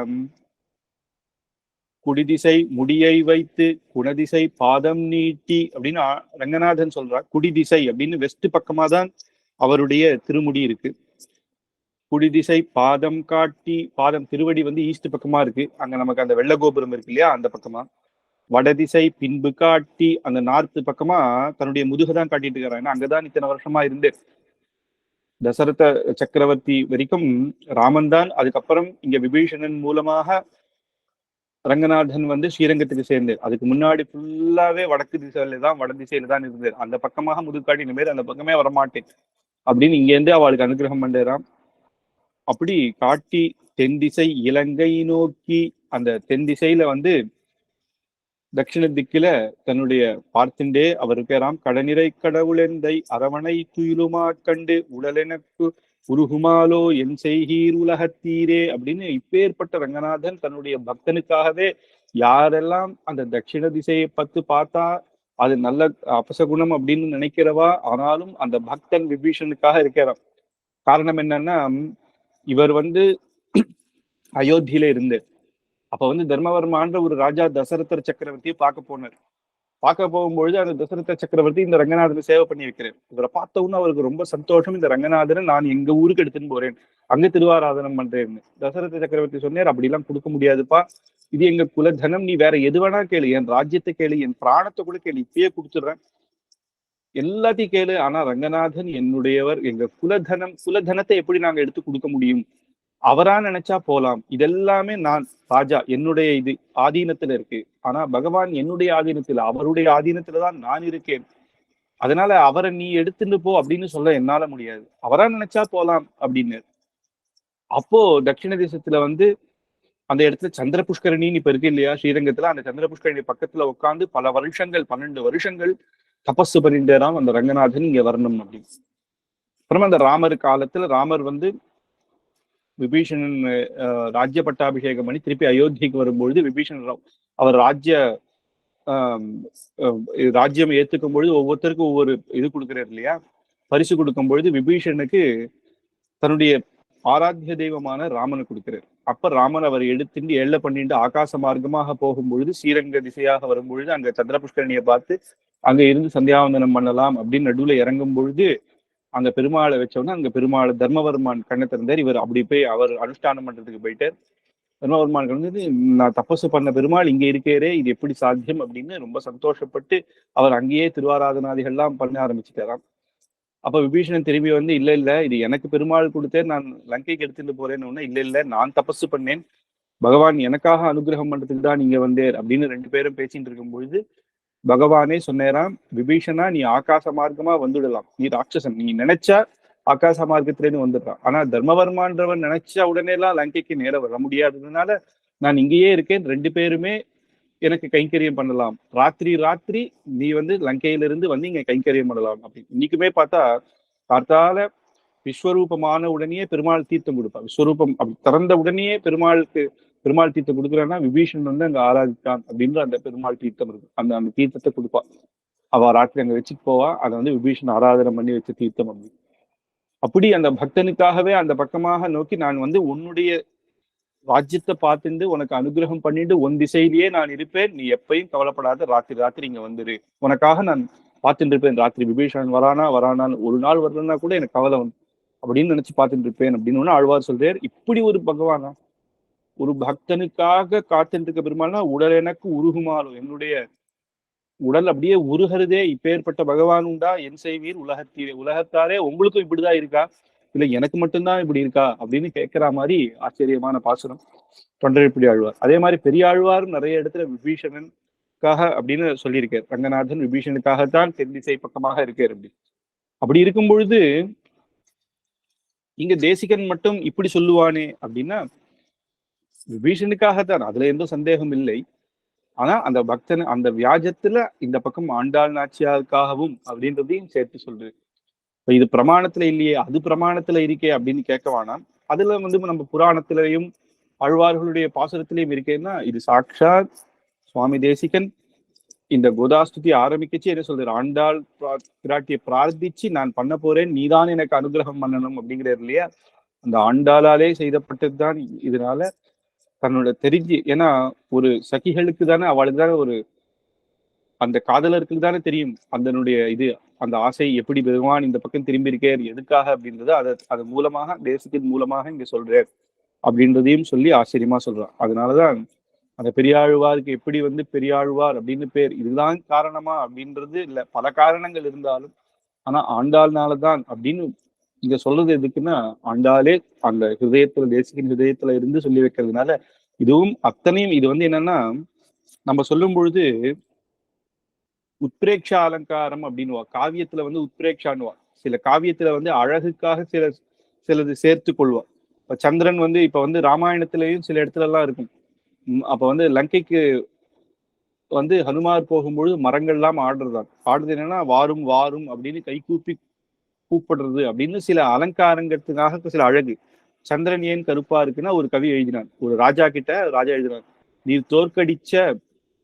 குடிதிசை முடியை வைத்து குணதிசை பாதம் நீட்டி அப்படின்னு ரங்கநாதன் சொல்றார். குடிதிசை அப்படின்னு வெஸ்ட் பக்கமா தான் அவருடைய திருமுடி இருக்கு. குடிதிசை பாதம் காட்டி, பாதம் திருவடி வந்து ஈஸ்ட் பக்கமா இருக்கு. அங்க நமக்கு அந்த வெள்ள கோபுரம் இருக்கு இல்லையா, அந்த பக்கமா. வடதிசை பின்பு காட்டி, அந்த நார்த்து பக்கமா தன்னுடைய முதுகதான் காட்டிட்டு இருக்கிறான். ஏன்னா அங்கதான் இத்தனை வருஷமா இருந்து தசரத சக்கரவர்த்தி வரைக்கும் ராமன் தான். அதுக்கப்புறம் இங்க விபீஷணன் மூலமாக ரங்கநாதன் வந்து ஸ்ரீரங்கத்துக்கு சேர்ந்தார். அதுக்கு முன்னாடி ஃபுல்லாவே வடக்கு திசையில தான், வட திசையில தான் இருந்தார். அந்த பக்கமாக முதுகாட்டி இனிமேல் அந்த பக்கமே வரமாட்டேன் அப்படின்னு இங்க இருந்து அவளுக்கு அனுகிரகம் பண்றான். அப்படி காட்டி தென் திசை இலங்கை நோக்கி, அந்த தென் திசையில வந்து தட்சிண திக்கில தன்னுடைய பார்த்துண்டே அவர் பேராம் கடனிறை கடவுளெந்தை அரவணை துயிலுமா கண்டு உடலெனக்கு உருகுமாலோ என் செய்கீர் உலகத்தீரே அப்படின்னு இப்பேற்பட்ட ரங்கநாதன் தன்னுடைய பக்தனுக்காகவே யாரெல்லாம் அந்த தட்சிண திசையை பார்த்தா அது நல்ல அபசகுணம் அப்படின்னு நினைக்கிறவா, ஆனாலும் அந்த பக்தன் விபீஷனுக்காக இருக்கிறான். காரணம் என்னன்னா, இவர் வந்து அயோத்தியில இருந்து அப்ப வந்து தர்மவர்மான்ற ஒரு ராஜா தசரதர் சக்கரவர்த்தியை பார்க்க போனார். பார்க்க போகும்பொழுது அந்த தசரத சக்கரவர்த்தி இந்த ரங்கநாதனை சேவை பண்ணி வைக்கிறார். இவரை பார்த்தவுன்னு அவருக்கு ரொம்ப சந்தோஷம். இந்த ரங்கநாதனை நான் எங்க ஊருக்கு எடுத்துன்னு போறேன், அங்க திருவாராதனம் பண்றேன்னு. தசரத சக்கரவர்த்தி சொன்னார், அப்படிலாம் கொடுக்க முடியாதுப்பா, இது எங்க குலதனம், நீ வேற எது வேணா கேளு, என் ராஜ்யத்தை கேளு, என் பிராணத்தை கூட கேளு, இப்பயே கொடுத்துடுறேன், எல்லாத்தையும் கேளு. ஆனா ரங்கநாதன் என்னுடையவர், எங்க குலதனத்தை எப்படி நாங்க எடுத்து கொடுக்க முடியும், அவரா நினைச்சா போலாம், இதெல்லாமே நான் ராஜா என்னுடைய இது ஆதீனத்துல இருக்கு. ஆனா பகவான் என்னுடைய ஆதீனத்துல, அவருடைய ஆதீனத்துலதான் நான் இருக்கேன். அதனால அவரை நீ எடுத்துட்டு போ அப்படின்னு சொல்ல என்னால முடியாது, அவரா நினைச்சா போலாம் அப்படின்னு. அப்போ தட்சிண தேசத்துல வந்து அந்த இடத்துல சந்திர புஷ்கரணின்னு இப்ப இருக்கு இல்லையா ஸ்ரீரங்கத்துல, அந்த சந்திர புஷ்கரணி பக்கத்துல உட்காந்து பல வருஷங்கள் 12 வருஷங்கள் தபசு பண்ணிட்டேராம் அந்த ரங்கநாதன் இங்க வரணும் அப்படின்னு. அப்புறமா அந்த ராமர் காலத்துல ராமர் வந்து விபீஷணன் ராஜ்ய பட்டாபிஷேகம் பண்ணி திருப்பி அயோத்திக்கு வரும்பொழுது விபீஷணன் அவர் ராஜ்யம் ஏத்துக்கும் பொழுது ஒவ்வொருத்தருக்கும் ஒவ்வொரு இது கொடுக்குறாரு இல்லையா, பரிசு கொடுக்கும் பொழுது விபீஷணனுக்கு தன்னுடைய ஆராத்திய தெய்வமான ராமனை கொடுக்கிறார். அப்ப ராமன் அவர் எடுத்துட்டு எல்லை பண்ணிட்டு ஆகாச மார்க்கமாக போகும்பொழுது ஸ்ரீரங்க திசையாக வரும்பொழுது அங்க சந்திர புஷ்கரணியை பார்த்து அங்க இருந்து சந்தியாவந்தனம் பண்ணலாம் அப்படின்னு நடுவுல இறங்கும் பொழுது அங்க பெருமாளை வச்சோன்னா அங்க பெருமாளை தர்மவர்மான் கண்ணை திறந்தார். இவர் அப்படி போய் அவர் அனுஷ்டானம் பண்றதுக்கு போயிட்டார். தர்மவர்மான் வந்து நான் தபசு பண்ண பெருமாள் இங்க இருக்கேரே, இது எப்படி சாத்தியம் அப்படின்னு ரொம்ப சந்தோஷப்பட்டு அவர் அங்கேயே திருவாராதனாதிகள்லாம் பண்ண ஆரம்பிச்சுட்டாராம். அப்ப விபீஷணன் திரும்பி வந்து இல்ல இல்ல இது எனக்கு பெருமாள் கொடுத்தேன், நான் லங்கைக்கு எடுத்துட்டு போறேன்னு. இல்ல இல்ல நான் தபசு பண்ணேன், பகவான் எனக்காக அனுகிரகம் பண்றதுக்கு தான் நீங்க வந்தேர் அப்படின்னு 2 பேரும் பேசிட்டு இருக்கும் பொழுது பகவானே சொன்னேராம், விபீஷணா நீ ஆகாச மார்க்கமா வந்துடலாம், நீ ராட்சசன், நீ நினைச்சா ஆகாச மார்க்கத்திலேருந்து வந்துடுறான். ஆனா தர்மவர்மான்றவன் நினைச்ச உடனே எல்லாம் லங்கைக்கு நேரம் வர முடியாததுனால நான் இங்கேயே இருக்கேன், 2 பேருமே எனக்கு கைங்கரியம் பண்ணலாம், ராத்திரி ராத்திரி நீ லங்கையிலிருந்து இங்க கைங்கரியம் பண்ணலாம் அப்படின்னு. இன்னைக்குமே பார்த்தா பார்த்தால விஸ்வரூபமான உடனேயே பெருமாள் தீர்த்தம் கொடுப்பான். விஸ்வரூபம் அப்படி திறந்த உடனேயே பெருமாள் தீர்த்தம் கொடுக்குறான்னா விபீஷன் அங்க ஆராதித்தான் அப்படின்ற அந்த பெருமாள் தீர்த்தம் இருக்கு. அந்த அந்த தீர்த்தத்தை கொடுப்பான். அவ ராத்திரி அங்க வச்சுட்டு போவா. அதை விபீஷன் ஆராதனை பண்ணி வச்ச தீர்த்தம் அப்படி. அப்படி அந்த பக்தனுக்காகவே அந்த பக்கமாக நோக்கி நான் உன்னுடைய ராஜ்யத்தை பார்த்துட்டு உனக்கு அனுகிரகம் பண்ணிட்டு உன் திசையிலேயே நான் இருப்பேன், நீ எப்பயும் கவலைப்படாத, ராத்திரி ராத்திரி இங்க வந்துரு, உனக்காக நான் பார்த்துட்டு இருப்பேன், ராத்திரி விபீஷணன் வரானான்னு ஒரு நாள் வரலன்னா கூட எனக்கு கவலை அப்படின்னு நினைச்சு பார்த்துட்டு இருப்பேன் அப்படின்னு ஆழ்வார் சொல்றார். இப்படி ஒரு பகவானா ஒரு பக்தனுக்காக காத்துட்டு இருக்க பெருமாள்னா உடல் எனக்கு உருகுமாறும், என்னுடைய உடல் அப்படியே உருகிறதே, இப்பேற்பட்ட பகவான் உண்டா, என் செய்வீர் உலகத்தாரே உங்களுக்கும் இப்படிதான் இருக்கா, இல்ல எனக்கு மட்டும்தான் இப்படி இருக்கா அப்படின்னு கேட்கிற மாதிரி ஆச்சரியமான பாசுரம் தொண்டரைப்பிடி ஆழ்வார். அதே மாதிரி பெரிய ஆழ்வாரும் நிறைய இடத்துல விபீஷணனுக்காக அப்படின்னு சொல்லியிருக்கார். ரங்கநாதன் விபீஷனுக்காகத்தான் தென் திசை பக்கமாக இருக்கார் அப்படி. அப்படி இருக்கும் பொழுது இங்க தேசிகன் மட்டும் இப்படி சொல்லுவானே அப்படின்னா விபீஷனுக்காகத்தான், அதுல எந்த சந்தேகம் இல்லை. ஆனா அந்த பக்தன் அந்த வியாஜத்துல இந்த பக்கம் ஆண்டாள் நாச்சியாருக்காகவும் அப்படின்றதையும் சேர்த்து சொல்றது. இது பிரமாணத்துல இல்லையே, அது பிரமாணத்துல இருக்கே அப்படின்னு கேட்க வேணாம். அதுல நம்ம புராணத்திலையும் ஆழ்வார்களுடைய பாசுரத்திலையும் இருக்கேன்னா இது சாட்சாத் சுவாமி தேசிகன் இந்த கோதாஸ்துதி ஆரம்பிக்கச்சு என்ன சொல்றாரு, ஆண்டாள் பிராட்டியை பிரார்த்திச்சு நான் பண்ண போறேன், நீதான் எனக்கு அனுகிரகம் பண்ணணும் அப்படிங்கிறார் இல்லையா. அந்த ஆண்டாளாலே செய்தப்பட்டதுதான். இதனால தன்னோட தெரிஞ்சு, ஏன்னா ஒரு சகிகளுக்கு தானே, அவளுக்கு தானே ஒரு அந்த காதலருக்கு தானே தெரியும் அதனுடைய இது, அந்த ஆசை எப்படி பகவான் இந்த பக்கம் திரும்பி இருக்கார் எதுக்காக அப்படின்றது அது மூலமாக தேசத்தின் மூலமாக இங்க சொல்றார் அப்படின்றதையும் சொல்லி ஆச்சரியமா சொல்றான். அதனாலதான் அந்த பெரியாழ்வாருக்கு எப்படி பெரியாழ்வார் அப்படின்னு பேர், இதுதான் காரணமா அப்படின்றது இல்ல, பல காரணங்கள் இருந்தாலும் ஆனா ஆண்டாள்னாலதான் அப்படின்னு இங்க சொல்றது எதுக்குன்னா, ஆண்டாளே அந்த ஹிருதயத்துல தேசிகின் ஹிருதயத்துல இருந்து சொல்லி வைக்கிறதுனால இதுவும் அத்தனையும் இது என்னன்னா நம்ம சொல்லும் பொழுது உத்பிரேக்ஷா அலங்காரம் அப்படின்னுவா. காவியத்துல உத்பிரேக்ஷான்னுவா. சில காவியத்துல அழகுக்காக சிலது சேர்த்து கொள்வா. இப்ப சந்திரன் இப்ப ராமாயணத்திலையும் சில இடத்துல எல்லாம் இருக்கும். அப்ப லங்கைக்கு ஹனுமார் போகும்பொழுது மரங்கள்லாம் ஆடுறது என்னன்னா வாரும் வாரும் அப்படின்னு கைகூப்பி கூப்பிடுறது அப்படின்னு சில அலங்காரங்கிறதுக்காக சில அழகு. சந்திரன் ஏன் கருப்பா இருக்குன்னா ஒரு கவி எழுதினான், ஒரு ராஜா எழுதினான், நீர் தோற்கடிச்ச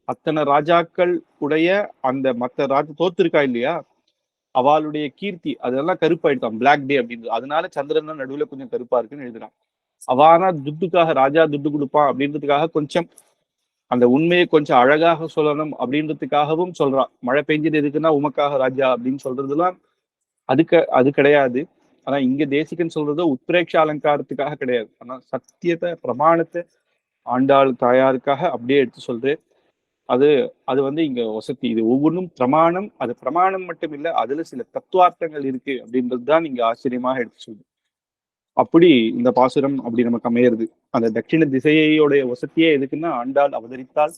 அத்தனை ராஜாக்கள் உடைய அந்த மத்த ராஜா தோத்துருக்கா இல்லையா, அவளுடைய கீர்த்தி அதெல்லாம் கருப்பாயிட்டான், பிளாக் டே அப்படின்னு. அதனால சந்திரன் நடுவுல கொஞ்சம் கருப்பா இருக்குன்னு எழுதுறான். அவானா துட்டுக்காக, ராஜா துட்டு கொடுப்பான் அப்படின்றதுக்காக கொஞ்சம் அந்த உண்மையை கொஞ்சம் அழகாக சொல்லணும் அப்படின்றதுக்காகவும் சொல்றான். மழை பெஞ்சது எதுக்குன்னா உமக்காக ராஜா அப்படின்னு சொல்றதுலாம் அது கிடையாது. ஆனா இங்க தேசிகன் சொல்றதோ உத்பிரேக்ஷ அலங்காரத்துக்காக கிடையாது, ஆனா சத்தியத்தை பிரமாணத்தை ஆண்டாள் தாயாருக்காக அப்படியே எடுத்து சொல்றேன். அது இங்க வசதி. இது ஒவ்வொன்றும் பிரமாணம். அது பிரமாணம் மட்டும் இல்ல, அதுல சில தத்துவார்த்தங்கள் இருக்கு அப்படின்றதுதான் இங்க ஆச்சரியமாக எடுத்து சொல்லுது. அப்படி இந்த பாசுரம் அப்படி நமக்கு அமையிறது. அந்த தட்சிண திசையோடைய வசதியே எதுக்குன்னா ஆண்டாள் அவதரித்தால்,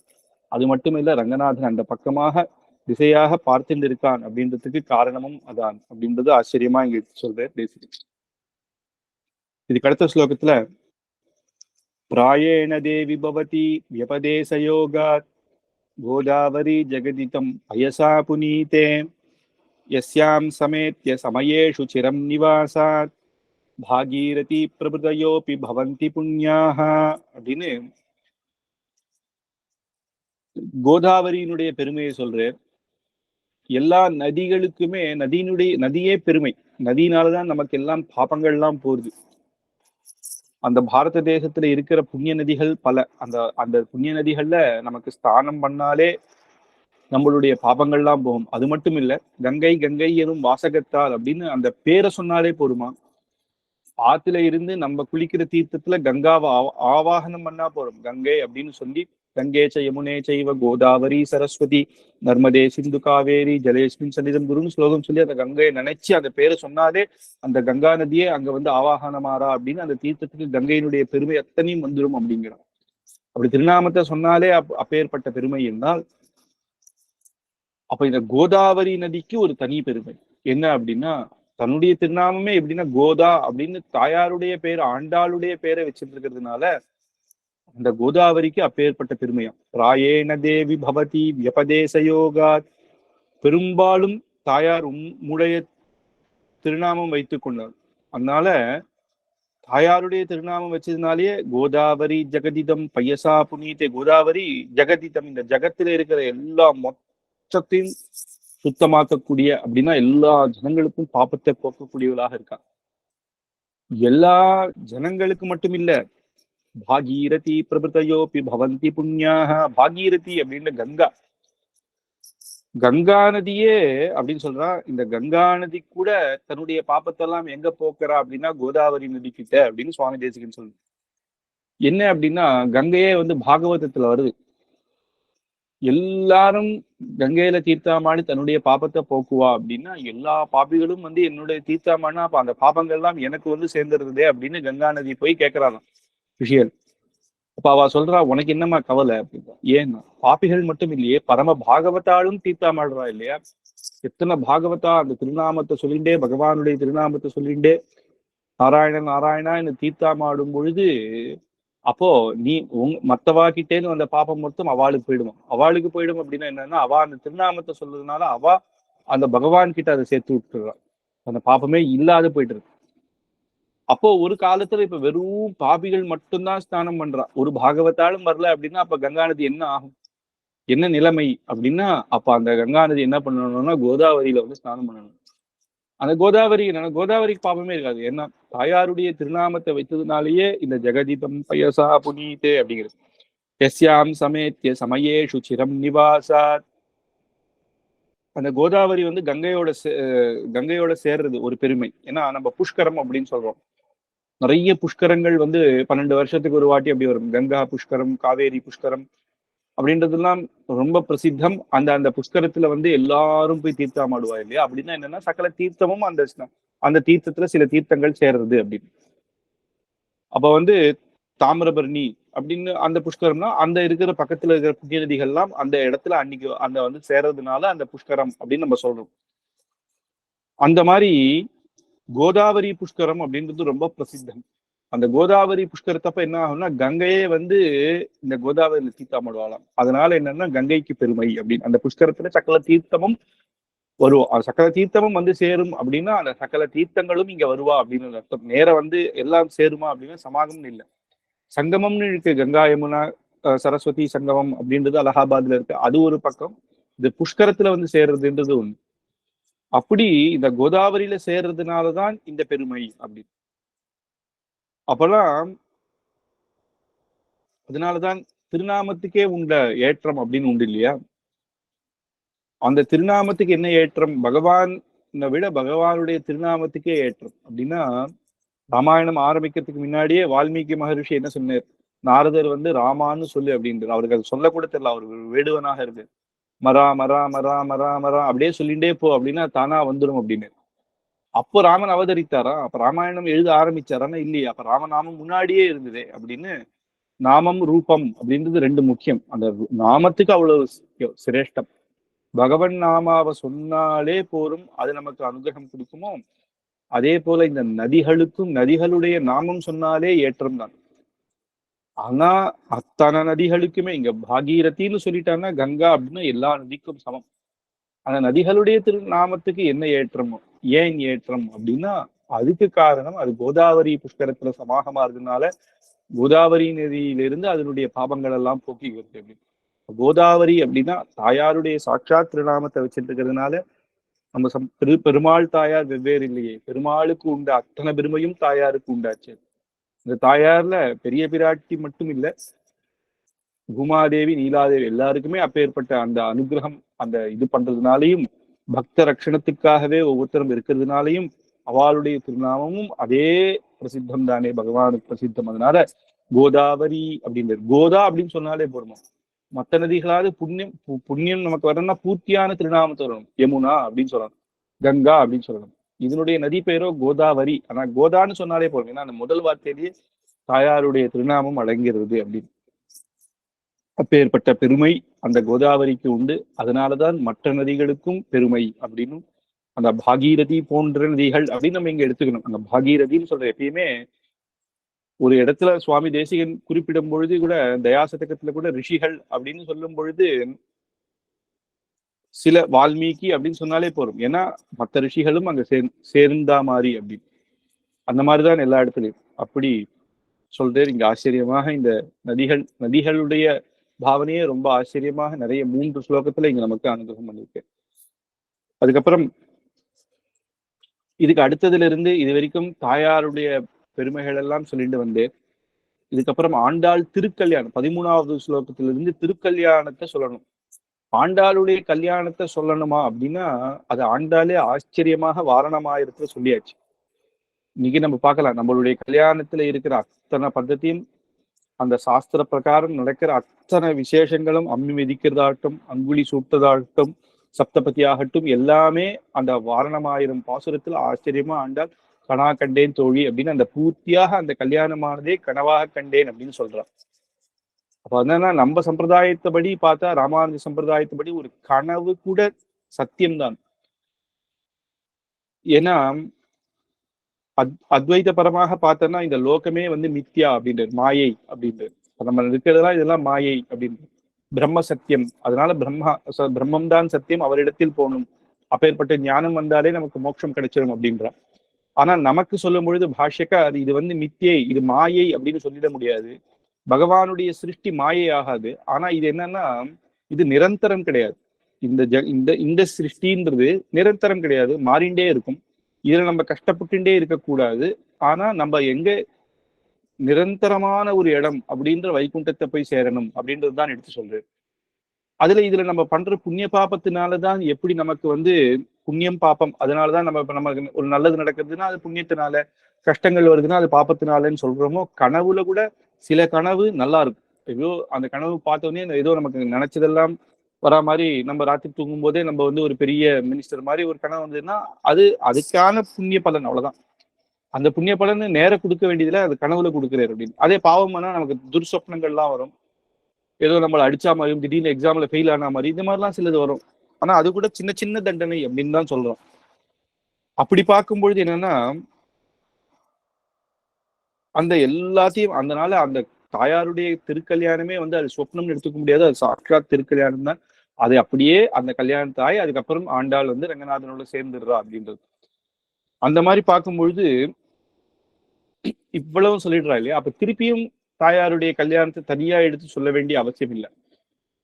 அது மட்டும் இல்ல ரங்கநாதன் அந்த பக்கமாக திசையாக பார்த்துட்டு இருக்கான் அப்படின்றதுக்கு காரணமும் அதான் அப்படின்றது ஆச்சரியமா இங்க சொல்றேன் தேசிகன். இதுக்கு அடுத்த ஸ்லோகத்துல பிராயேண தேவி பவதி வியபதேசயோகாத் கோதாவரி ஜெகதிதம் அயசா புனீதே யஸ்யாம் சமேத்ய சமயேஷு சிரம் நிவாசாத் பாகீரதி பிரபுதயோபி பவந்தி புண்ணியாக அப்படின்னு கோதாவரியினுடைய பெருமையை சொல்றேன். எல்லா நதிகளுக்குமே நதியே பெருமை. நதியினாலதான் நமக்கு எல்லாம் பாபங்கள்லாம் போகுது. அந்த பாரத தேசத்துல இருக்கிற புண்ணிய நதிகள் பல. அந்த புண்ணிய நதிகள்ல நமக்கு ஸ்நானம் பண்ணாலே நம்மளுடைய பாபங்கள்லாம் போகும். அது மட்டும் இல்ல, கங்கை கங்கை எனும் வாசகத்தால் அப்படின்னு அந்த பேரை சொன்னாலே போருமா. ஆத்துல இருந்து நம்ம குளிக்கிற தீர்த்தத்துல கங்காவை ஆவாகனம் பண்ணா போறோம். கங்கை அப்படின்னு சொல்லி கங்கேச்ச யமுனே சைவ கோதாவரி சரஸ்வதி நர்மதே சிந்து காவேரி ஜலேஸ்மின் சன்னிதம் குருன்னு ஸ்லோகம் சொல்லி அந்த கங்கையை நினைச்சு அந்த பேரை சொன்னாலே அந்த கங்கா நதியே அங்க ஆவாகனமாறா அப்படின்னு அந்த தீர்த்தத்துக்கு கங்கையினுடைய பெருமை அத்தனையும் வந்துடும் அப்படிங்கிறான். அப்படி திருநாமத்தை சொன்னாலே அப்பேற்பட்ட பெருமை என்றால், அப்ப இந்த கோதாவரி நதிக்கு ஒரு தனி பெருமை என்ன அப்படின்னா, தன்னுடைய திருநாமமே எப்படின்னா கோதா அப்படின்னு தாயாருடைய பேர், ஆண்டாளுடைய பேரை வச்சிட்டு இருக்கிறதுனால அந்த கோதாவரிக்கு அப்பேற்பட்ட பெருமையாம். ராயேண தேவி பவதி வியபதேசயோகா, பெரும்பாலும் தாயார் உம்முடைய திருநாமம் வைத்துக் கொண்டார். அதனால தாயாருடைய திருநாமம் வச்சதுனாலேயே கோதாவரி ஜெகதிதம் பையசா புனீதே, கோதாவரி ஜெகதிதம், இந்த ஜகத்துல இருக்கிற எல்லா மொத்தத்தையும் சுத்தமாக்கக்கூடிய அப்படின்னா எல்லா ஜனங்களுக்கும் பாப்பத்தை போக்கக்கூடியவளாக இருக்கா. எல்லா ஜனங்களுக்கு மட்டும் இல்ல, பாகீரதி பிரபுதையோபி பவந்தி புண்ணியாக. பாகீரதி அப்படின்னு கங்கா, கங்கா நதியே அப்படின்னு சொல்றா. இந்த கங்கா நதி கூட தன்னுடைய பாப்பத்தெல்லாம் எங்க போக்குறா அப்படின்னா கோதாவரி நதி கிட்ட அப்படின்னு சுவாமி தேசிகன் சொல்லுது. என்ன அப்படின்னா கங்கையே பாகவதத்துல வருது. எல்லாரும் கங்கையில தீர்த்தாமாடி தன்னுடைய பாப்பத்தை போக்குவா அப்படின்னா எல்லா பாப்பிகளும் என்னுடைய தீர்த்தாமானா அப்ப அந்த பாப்பங்கள் எல்லாம் எனக்கு சேர்ந்துருதே அப்படின்னு கங்கா நதி போய் கேட்கிறாராம் விஷயம். அப்ப அவ சொல்றா, உனக்கு என்னம்மா கவலை அப்படின்னா, ஏன்னா பாப்பிகள் மட்டும் இல்லையே பரம பாகவதாலும் தீர்த்தாமாடுறா இல்லையா. எத்தனை பாகவதா அந்த திருநாமத்தை சொல்லிண்டே, பகவானுடைய திருநாமத்தை சொல்லிண்டே நாராயணன் நாராயணா என்று தீர்த்தாமாடும் பொழுது அப்போ நீ மத்தவா கிட்டேன்னு அந்த பாப்பம் மொத்தம் அவளுக்கு போயிடுவோம். அவளுக்கு போயிடும் அப்படின்னா என்னன்னா, அவ அந்த திருநாமத்தை சொல்றதுனால அவ அந்த பகவான் கிட்ட அதை சேர்த்து விட்டுறான். அந்த பாப்பமே இல்லாத போயிட்டு இருக்கு. அப்போ ஒரு காலத்துல இப்ப வெறும் பாபிகள் மட்டும்தான் ஸ்நானம் பண்றா, ஒரு பாகவத்தாலும் வரல அப்படின்னா அப்ப கங்கா நதி என்ன ஆகும், என்ன நிலைமை அப்படின்னா, அப்ப அந்த கங்கா நதி என்ன பண்ணணும்னா கோதாவரியில ஸ்நானம் பண்ணணும். அந்த கோதாவரி என்னன்னா, கோதாவரிக்கு பாபமே இருக்காது. ஏன்னா தாயாருடைய திருநாமத்தை வைத்ததுனாலேயே இந்த ஜெகதிதம் பயசா புனீதே அப்படிங்கிறது. எஸ்யாம் சமேத்திய சமயேஷு சிரம் நிவாசாத். அந்த கோதாவரி கங்கையோட சேர்றது ஒரு பெருமை. ஏன்னா நம்ம புஷ்கரம் அப்படின்னு சொல்றோம். நிறைய புஷ்கரங்கள் 12 வருஷத்துக்கு ஒரு வாட்டி அப்படி வரும். கங்கா புஷ்கரம், காவேரி புஷ்கரம் அப்படின்றதெல்லாம் ரொம்ப பிரசித்தம். அந்த புஷ்கரத்துல எல்லாரும் போய் தீர்த்தமாடுவா இல்லையா. அப்படின்னா என்னன்னா சகல தீர்த்தமும் அந்த தீர்த்தத்துல சில தீர்த்தங்கள் சேர்றது அப்படின்னு. அப்ப தாமிரபரணி அப்படின்னு அந்த புஷ்கரம்னா அந்த இருக்கிற பக்கத்துல இருக்கிற புண்ணிய நதிகள்லாம் அந்த இடத்துல அன்னைக்கு அந்த சேர்றதுனால அந்த புஷ்கரம் அப்படின்னு நம்ம சொல்றோம். அந்த மாதிரி கோதாவரி புஷ்கரம் அப்படின்றது ரொம்ப பிரசித்தம். அந்த கோதாவரி புஷ்கரத்தப்ப என்ன ஆகும்னா கங்கையே இந்த கோதாவரியில தீர்த்தாமாடுவாளாம். அதனால என்னன்னா கங்கைக்கு பெருமை அப்படின்னு. அந்த புஷ்கரத்துல சகல தீர்த்தமும் வருவோம். சகல தீர்த்தமும் சேரும் அப்படின்னா அந்த சகல தீர்த்தங்களும் இங்க வருவா அப்படின்னு அர்த்தம். நேரம் எல்லாம் சேருமா அப்படின்னா சமாகம்னு இல்லை, சங்கமம்னு இருக்கு. கங்கா யமுனா சரஸ்வதி சங்கமம் அப்படின்றது அலகாபாத்ல இருக்கு. அது ஒரு பக்கம். இந்த புஷ்கரத்துல சேர்றதுன்றது ஒண்ணு. அப்படி இந்த கோதாவரியில சேர்றதுனாலதான் இந்த பெருமை அப்படின்னு. அப்பெல்லாம் அதனாலதான் திருநாமத்துக்கே உண்ட ஏற்றம் அப்படின்னு உண்டு இல்லையா. அந்த திருநாமத்துக்கு என்ன ஏற்றம், பகவானை விட பகவானுடைய திருநாமத்துக்கே ஏற்றம் அப்படின்னா, ராமாயணம் ஆரம்பிக்கிறதுக்கு முன்னாடியே வால்மீகி மகரிஷி என்ன சொன்னார், நாரதர் ராமான்னு சொல்லு அப்படின்றார். அவருக்கு அது சொல்ல கூட தெரியல, அவர் வேடுவனாக இருக்கு. மரா மரா மரா மரா மரா அப்படியே சொல்லிண்டே போ அப்படின்னா தானா வந்துடும் அப்படின்னு. அப்போ ராமன் அவதரித்தாரா, அப்ப ராமாயணம் எழுத ஆரம்பிச்சாரான்னா இல்லையா. அப்ப ராமநாமம் முன்னாடியே இருந்ததே அப்படின்னு. நாமம் ரூபம் அப்படின்றது ரெண்டு முக்கியம். அந்த நாமத்துக்கு அவ்வளவு சிரேஷ்டம். பகவன் நாமாவை சொன்னாலே போரும், அது நமக்கு அனுகிரகம் கொடுக்குமோ அதே போல இந்த நதிகளுக்கும் நதிகளுடைய நாமம் சொன்னாலே ஏற்றம் தான். ஆனா அத்தனை நதிகளுக்குமே இங்க பாகீரத்தின்னு சொல்லிட்டாங்கன்னா கங்கா அப்படின்னா எல்லா நதிக்கும் சமம். அந்த நதிகளுடைய திருநாமத்துக்கு என்ன ஏற்றமோ, ஏன் ஏற்றம் அப்படின்னா அதுக்கு காரணம் அது கோதாவரி புஷ்கரத்துல சமாகமா இருந்ததுனால கோதாவரி நதியிலிருந்து அதனுடைய பாபங்கள் எல்லாம் போக்கிக்கிறது அப்படின்னு. கோதாவரி அப்படின்னா தாயாருடைய சாட்சாத் திருநாமத்தை வச்சுட்டு இருக்கிறதுனால நம்ம பெருமாள் தாயார் வெவ்வேறு இல்லையே, பெருமாளுக்கு உண்ட அத்தனை பெருமையும் தாயாருக்கு உண்டாச்சு. இந்த தாயார்ல பெரிய பிராட்டி மட்டும் இல்ல, பூமாதேவி நீலாதேவி எல்லாருக்குமே அப்பேற்பட்ட அந்த அனுகிரகம் அந்த இது பண்றதுனாலையும் பக்த ரட்சணத்துக்காகவே ஒவ்வொருத்தரும் இருக்கிறதுனாலையும் அவளுடைய திருநாமமும் அதே பிரசித்தம் தானே, பகவானுக்கு பிரசித்தம். அதனால கோதாவரி அப்படின்றது, கோதா அப்படின்னு சொன்னாலே போறோம். மற்ற நதிகளாவது புண்ணியம் நமக்கு வரணும்னா பூர்த்தியான திருநாமத்தை வரணும். யமுனா அப்படின்னு சொல்லணும், கங்கா அப்படின்னு சொல்லணும். இதனுடைய நதி பெயரோ கோதாவரி. ஆனா கோதான்னு சொன்னாலே போறோம், ஏன்னா அந்த முதல் வார்த்தையிலேயே தாயாருடைய திருநாமம் அடங்கிறது அப்படின்னு. அப்பேற்பட்ட பெருமை அந்த கோதாவரிக்கு உண்டு. அதனாலதான் மற்ற நதிகளுக்கும் பெருமை அப்படின்னு அந்த பாகீரதி போன்ற நதிகள் அப்படின்னு நம்ம இங்க எடுத்துக்கணும். அந்த பாகீரதின்னு சொல்ற எப்பயுமே ஒரு இடத்துல சுவாமி தேசிகன் குறிப்பிடும் பொழுது கூட தயாசதகத்துல கூட ரிஷிகள் அப்படின்னு சொல்லும் பொழுது சில வால்மீகி அப்படின்னு சொன்னாலே போறோம். ஏன்னா மற்ற ரிஷிகளும் அங்க சேர்ந்தா மாதிரி அப்படின்னு அந்த மாதிரிதான் எல்லா இடத்துலயும் அப்படி சொல்றாரு. இங்க ஆச்சரியமாக இந்த நதிகளுடைய பாவனையே ரொம்ப ஆச்சரியமாக நிறைய 3 ஸ்லோகத்துல இங்க நமக்கு அனுகிரகம் பண்ணிருக்கு. அதுக்கப்புறம் இதுக்கு அடுத்ததுல இருந்து இது வரைக்கும் தாயாருடைய பெருமைகள் எல்லாம் சொல்லிட்டு வந்தேன். இதுக்கப்புறம் ஆண்டாள் திருக்கல்யாணம் 13வது ஸ்லோகத்திலிருந்து திருக்கல்யாணத்தை சொல்லணும். ஆண்டாளுடைய கல்யாணத்தை சொல்லணுமா அப்படின்னா அது ஆண்டாளே ஆச்சரியமாக வாரணமாயிரத்துல சொல்லியாச்சு. இன்னைக்கு நம்ம பார்க்கலாம் நம்மளுடைய கல்யாணத்துல இருக்கிற அத்தனை பద్ధதியும் அந்த சாஸ்திர பிரகாரம் நடக்கிற அத்தனை விசேஷங்களும் அம்மி மிதிக்கிறதாகட்டும், அங்குலி சூட்டதாகட்டும், சப்தபதி ஆகட்டும், எல்லாமே அந்த வாரணமாயிரம் பாசுரத்துல ஆச்சரியமா ஆண்டாள் கனா கண்டேன் தோழி அப்படின்னு அந்த பூர்த்தியாக அந்த கல்யாணமானதே கனவாக கண்டேன் அப்படின்னு சொல்றான். அப்ப என்னன்னா நம்ம சம்பிரதாயத்தைப்படி பார்த்தா ராமானுஜ சம்பிரதாயத்தைப்படி ஒரு கனவு கூட சத்தியம்தான். ஏன்னா அத்வைத பரமாக பார்த்தோம்னா இந்த லோகமே மித்யா அப்படின்றது, மாயை அப்படின்றது. நம்ம இருக்கிறதெல்லாம் இதெல்லாம் மாயை அப்படின்றது. பிரம்ம சத்தியம், அதனால பிரம்மம் தான் சத்தியம், அவரிடத்தில் போகணும், அப்பேற்பட்ட ஞானம் வந்தாலே நமக்கு மோட்சம் கிடைச்சிடும் அப்படின்ற. ஆனா நமக்கு சொல்லும் பொழுது பாஷ்யக்கார் இது மித்தியை, இது மாயை அப்படின்னு சொல்லிட முடியாது. பகவானுடைய சிருஷ்டி மாயை ஆகாது. ஆனா இது என்னன்னா இது நிரந்தரம் கிடையாது. இந்த சிருஷ்டின்றது நிரந்தரம் கிடையாது, மாறிண்டே இருக்கும். இதுல நம்ம கஷ்டப்பட்டுட்டே இருக்கக்கூடாது. ஆனா நம்ம எங்க நிரந்தரமான ஒரு இடம் அப்படின்ற வைகுண்டத்தை போய் சேரணும் அப்படின்றது தான் எடுத்து சொல்றேன். இதுல நம்ம பண்ற புண்ணிய பாபத்தினாலதான் எப்படி நமக்கு புண்ணியம் பாப்பம், அதனாலதான் நமக்கு ஒரு நல்லது நடக்குதுன்னா அது புண்ணியத்தினால, கஷ்டங்கள் வருதுன்னா அது பாப்பத்தினாலன்னு சொல்றோமோ. கனவுல கூட சில கனவு நல்லா இருக்கும். ஏதோ அந்த கனவு பார்த்தோன்னே ஏதோ நமக்கு நினைச்சதெல்லாம் வரா மாதிரி, நம்ம ராத்திரி தூங்கும் போதே நம்ம ஒரு பெரிய மினிஸ்டர் மாதிரி ஒரு கனவு வந்ததுன்னா அதுக்கான புண்ணிய பலன், அவ்வளவுதான். அந்த புண்ணிய பலன் நேர கொடுக்க வேண்டியதுல அது கனவுல கொடுக்குறாரு அப்படின்னு. அதே பாவம்னா நமக்கு துர்ஸ்வப்னங்கள்லாம் வரும். ஏதோ நம்மளை அடிச்சா மாதிரியும், திடீர்னு எக்ஸாம்ல ஃபெயில் ஆன மாதிரி, இந்த மாதிரிலாம் சிலது வரும். ஆனா அது கூட சின்ன சின்ன தண்டனை அப்படின்னு தான் சொல்றோம். அப்படி பார்க்கும்பொழுது என்னன்னா அந்த எல்லாத்தையும் அதனால அந்த தாயாருடைய திருக்கல்யாணமே அது சொப்னம்னு எடுத்துக்க முடியாது, அது சாட்சாத் திருக்கல்யாணம் தான். அது அப்படியே அந்த கல்யாணத்தாய் அதுக்கப்புறம் ஆண்டாள் ரங்கநாதனோட சேர்ந்துடுறா அப்படின்றது. அந்த மாதிரி பார்க்கும்பொழுது இவ்வளவு சொல்லிடுறா இல்லையா. அப்ப திருப்பியும் தாயாருடைய கல்யாணத்தை தனியா எடுத்து சொல்ல வேண்டிய அவசியம் இல்லை.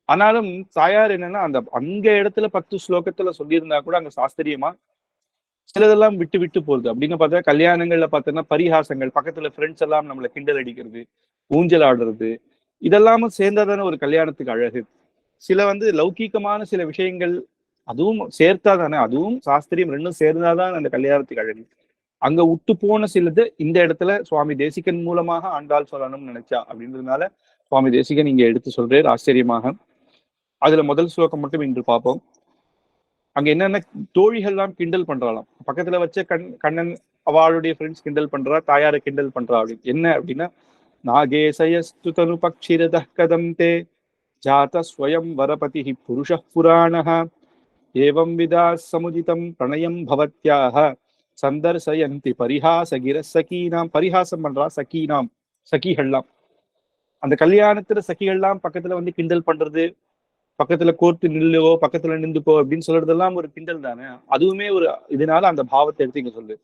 ஆனாலும் தாயார் என்னன்னா அங்க இடத்துல 10 ஸ்லோகத்துல சொல்லியிருந்தா கூட அங்க சாஸ்திரியமா சிலதெல்லாம் விட்டு விட்டு போகுது. அப்படின்னு பார்த்தா கல்யாணங்கள்ல பார்த்தோன்னா பரிகாசங்கள், பக்கத்துல ஃப்ரெண்ட்ஸ் எல்லாம் நம்மளை கிண்டல் அடிக்கிறது, ஊஞ்சல் ஆடுறது, இதெல்லாமும் சேர்ந்தாதானே ஒரு கல்யாணத்துக்கு அழகு. சில லௌகீகமான சில விஷயங்கள் அதுவும் சேர்த்தாதானே, அதுவும் சாஸ்திரியம் ரெண்டும் சேர்ந்தாதான் அந்த கல்யாணத்துக்கு அழகு. அங்க விட்டு போன சிலது இந்த இடத்துல சுவாமி தேசிகன் மூலமாக ஆண்டாள் சொல்லணும்னு நினைச்சா அப்படின்றதுனால சுவாமி தேசிகன் இங்க எடுத்து சொல்றாரு ஆச்சரியமாக. அதுல முதல் ஸ்லோகம் மட்டும் இன்று பார்ப்போம். அங்க என்னென்ன தோழிகள்லாம் கிண்டல் பண்றாளாம். பக்கத்துல வச்ச கண்ணன் அவளுடைய ஃப்ரெண்ட்ஸ் கிண்டல் பண்றா, தாயாரை கிண்டல் பண்றா. அப்படின்னு என்ன அப்படின்னா, நாகேசயஸ்து தனு பக்ஷிரத கதம் தே ஜாத ஸ்வயம் வரபதி புருஷ புராணஹ ஏவம் விதா சமுதிதம் பிரணயம் பவத்யாக சந்தர்சயந்தி பரிஹாசகிர சகீனாம். பரிஹாசம் பண்றா சகீனாம், சகிகள்லாம். அந்த கல்யாணத்துல சகிகள்லாம் பக்கத்துல கிண்டல் பண்றது, பக்கத்துல கோர்த்து நில்லுவோ, பக்கத்துல நின்றுக்கோ அப்படின்னு சொல்றதெல்லாம் ஒரு கிண்டல் தானே. அதுவுமே ஒரு இதனால அந்த பாவத்தை எடுத்து இங்க சொல்லு.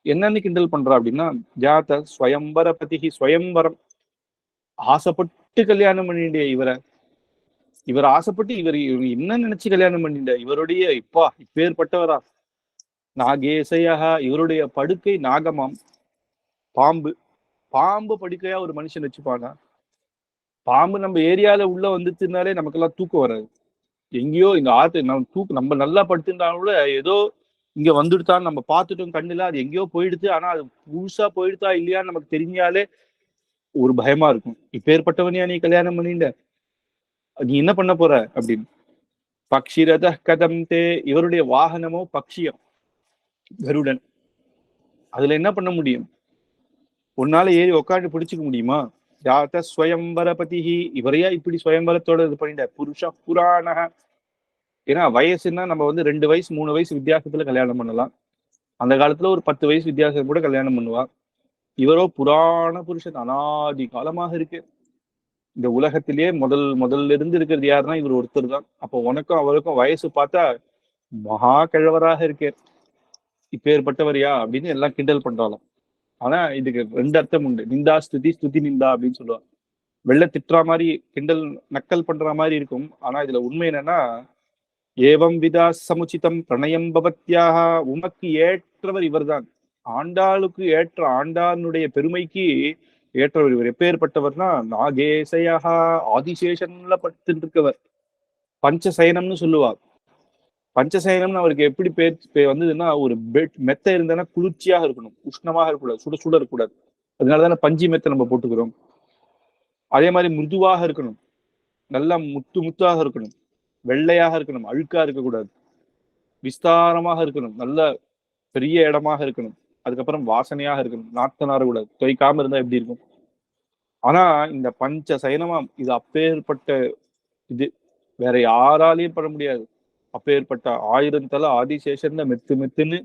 என்னன்னு கிண்டல் பண்றா அப்படின்னா, ஜாத ஸ்வயம்பர பதிகி, ஸ்வயம்பரம், ஆசைப்பட்டு கல்யாணம் பண்ணிட்டே இவர் ஆசைப்பட்டு இவர் என்ன நினைச்சு கல்யாணம் பண்ணிட்ட, இவருடைய இப்பேற்பட்டவரா. நாகேசையா, இவருடைய படுக்கை நாகமாம், பாம்பு படுக்கையா ஒரு மனுஷன் வச்சுப்பானா. பாம்பு நம்ம ஏரியால உள்ள வந்துச்சுனாலே நமக்கெல்லாம் தூக்கம் வராது. எங்கேயோ இங்க நம்ம நல்லா படுத்துட்டாலும் கூட ஏதோ இங்க வந்துடுத்தான்னு நம்ம பார்த்துட்டோம் கண்ணுல, அது எங்கேயோ போயிடுது. ஆனா அது புதுசா போயிடுதா இல்லையான்னு நமக்கு தெரிஞ்சாலே ஒரு பயமா இருக்கும். இப்பேற்பட்டவனையா நீ கல்யாணம் பண்ணிட்ட, நீ என்ன பண்ண போற அப்படின்னு. பக்ஷிரத கதம் தே, இவருடைய வாகனமோ பக்ஷியம், கருடன். அதுல என்ன பண்ண முடியும், உன்னால ஏறி உட்காந்து பிடிச்சுக்க முடியுமா. ஜாத ஸ்வயம்பர பதிகி, இவரையா இப்படி ஸ்வயம்பரத்தோட இது பண்ணிட்ட. புருஷ புராண, ஏன்னா வயசுன்னா நம்ம வந்து 2 வயசு 3 வயசு வித்தியாசத்துல கல்யாணம் பண்ணலாம். அந்த காலத்துல ஒரு 10 வயசு வித்தியாசம் கூட கல்யாணம் பண்ணுவா. இவரோ புராண புருஷன், அனாதி காலமாக இருக்கு. இந்த உலகத்திலேயே முதல்ல இருந்து இருக்கிறது யாருன்னா இவர் ஒருத்தர் தான். அப்போ உனக்கும் அவருக்கும் வயசு பார்த்தா மகா கிழவராக இருக்கே, இப்பேற்பட்டவரியா அப்படின்னு எல்லாம் கிண்டல் பண்றாலும். ஆனா இதுக்கு 2 அர்த்தம் உண்டு. நிந்தா ஸ்துதி, ஸ்துதி நிந்தா அப்படின்னு சொல்லுவாங்க. வெள்ள திட்டுற மாதிரி, கிண்டல் நக்கல் பண்ற மாதிரி இருக்கும். ஆனா இதுல உண்மை என்னன்னா, ஏவம் விதா சமுச்சிதம் பிரணயம் பவத்யாக, உமக்கு ஏற்றவர் இவர்தான். ஆண்டாளுக்கு ஏற்ற, ஆண்டாளுடைய பெருமைக்கு ஏற்றவர் இவர். எப்பேற்பட்டவர்னா நாகேசையா, ஆதிசேஷன்ல பட்டு இருக்கவர். பஞ்சசயனம்னு சொல்லுவார். பஞ்சசயனம்னு அவருக்கு எப்படி பேர் வந்ததுன்னா, ஒரு பெட் மெத்த இருந்ததுன்னா குளிர்ச்சியாக இருக்கணும், உஷ்ணமாக இருக்கக்கூடாது, சுட சுட இருக்கக்கூடாது. அதனாலதானே பஞ்சு மெத்த நம்ம போட்டுக்கிறோம். அதே மாதிரி மிருதுவாக இருக்கணும், நல்லா முத்து முத்தாக இருக்கணும், வெள்ளையாக இருக்கணும், அழுக்கா இருக்கக்கூடாது, விஸ்தாரமாக இருக்கணும், நல்ல பெரிய இடமாக இருக்கணும், அதுக்கப்புறம் வாசனையாக இருக்கணும், நாத்த நாரக்கூடாது. துவைக்காம இருந்தா எப்படி இருக்கும்? ஆனா இந்த பஞ்ச சயனமாம் இது அப்பேற்பட்ட இது வேற யாராலையும் பண்ண முடியாது. அப்பேற்பட்ட 1000 தலை ஆதிசேஷன் மெத்து மெத்துன்னு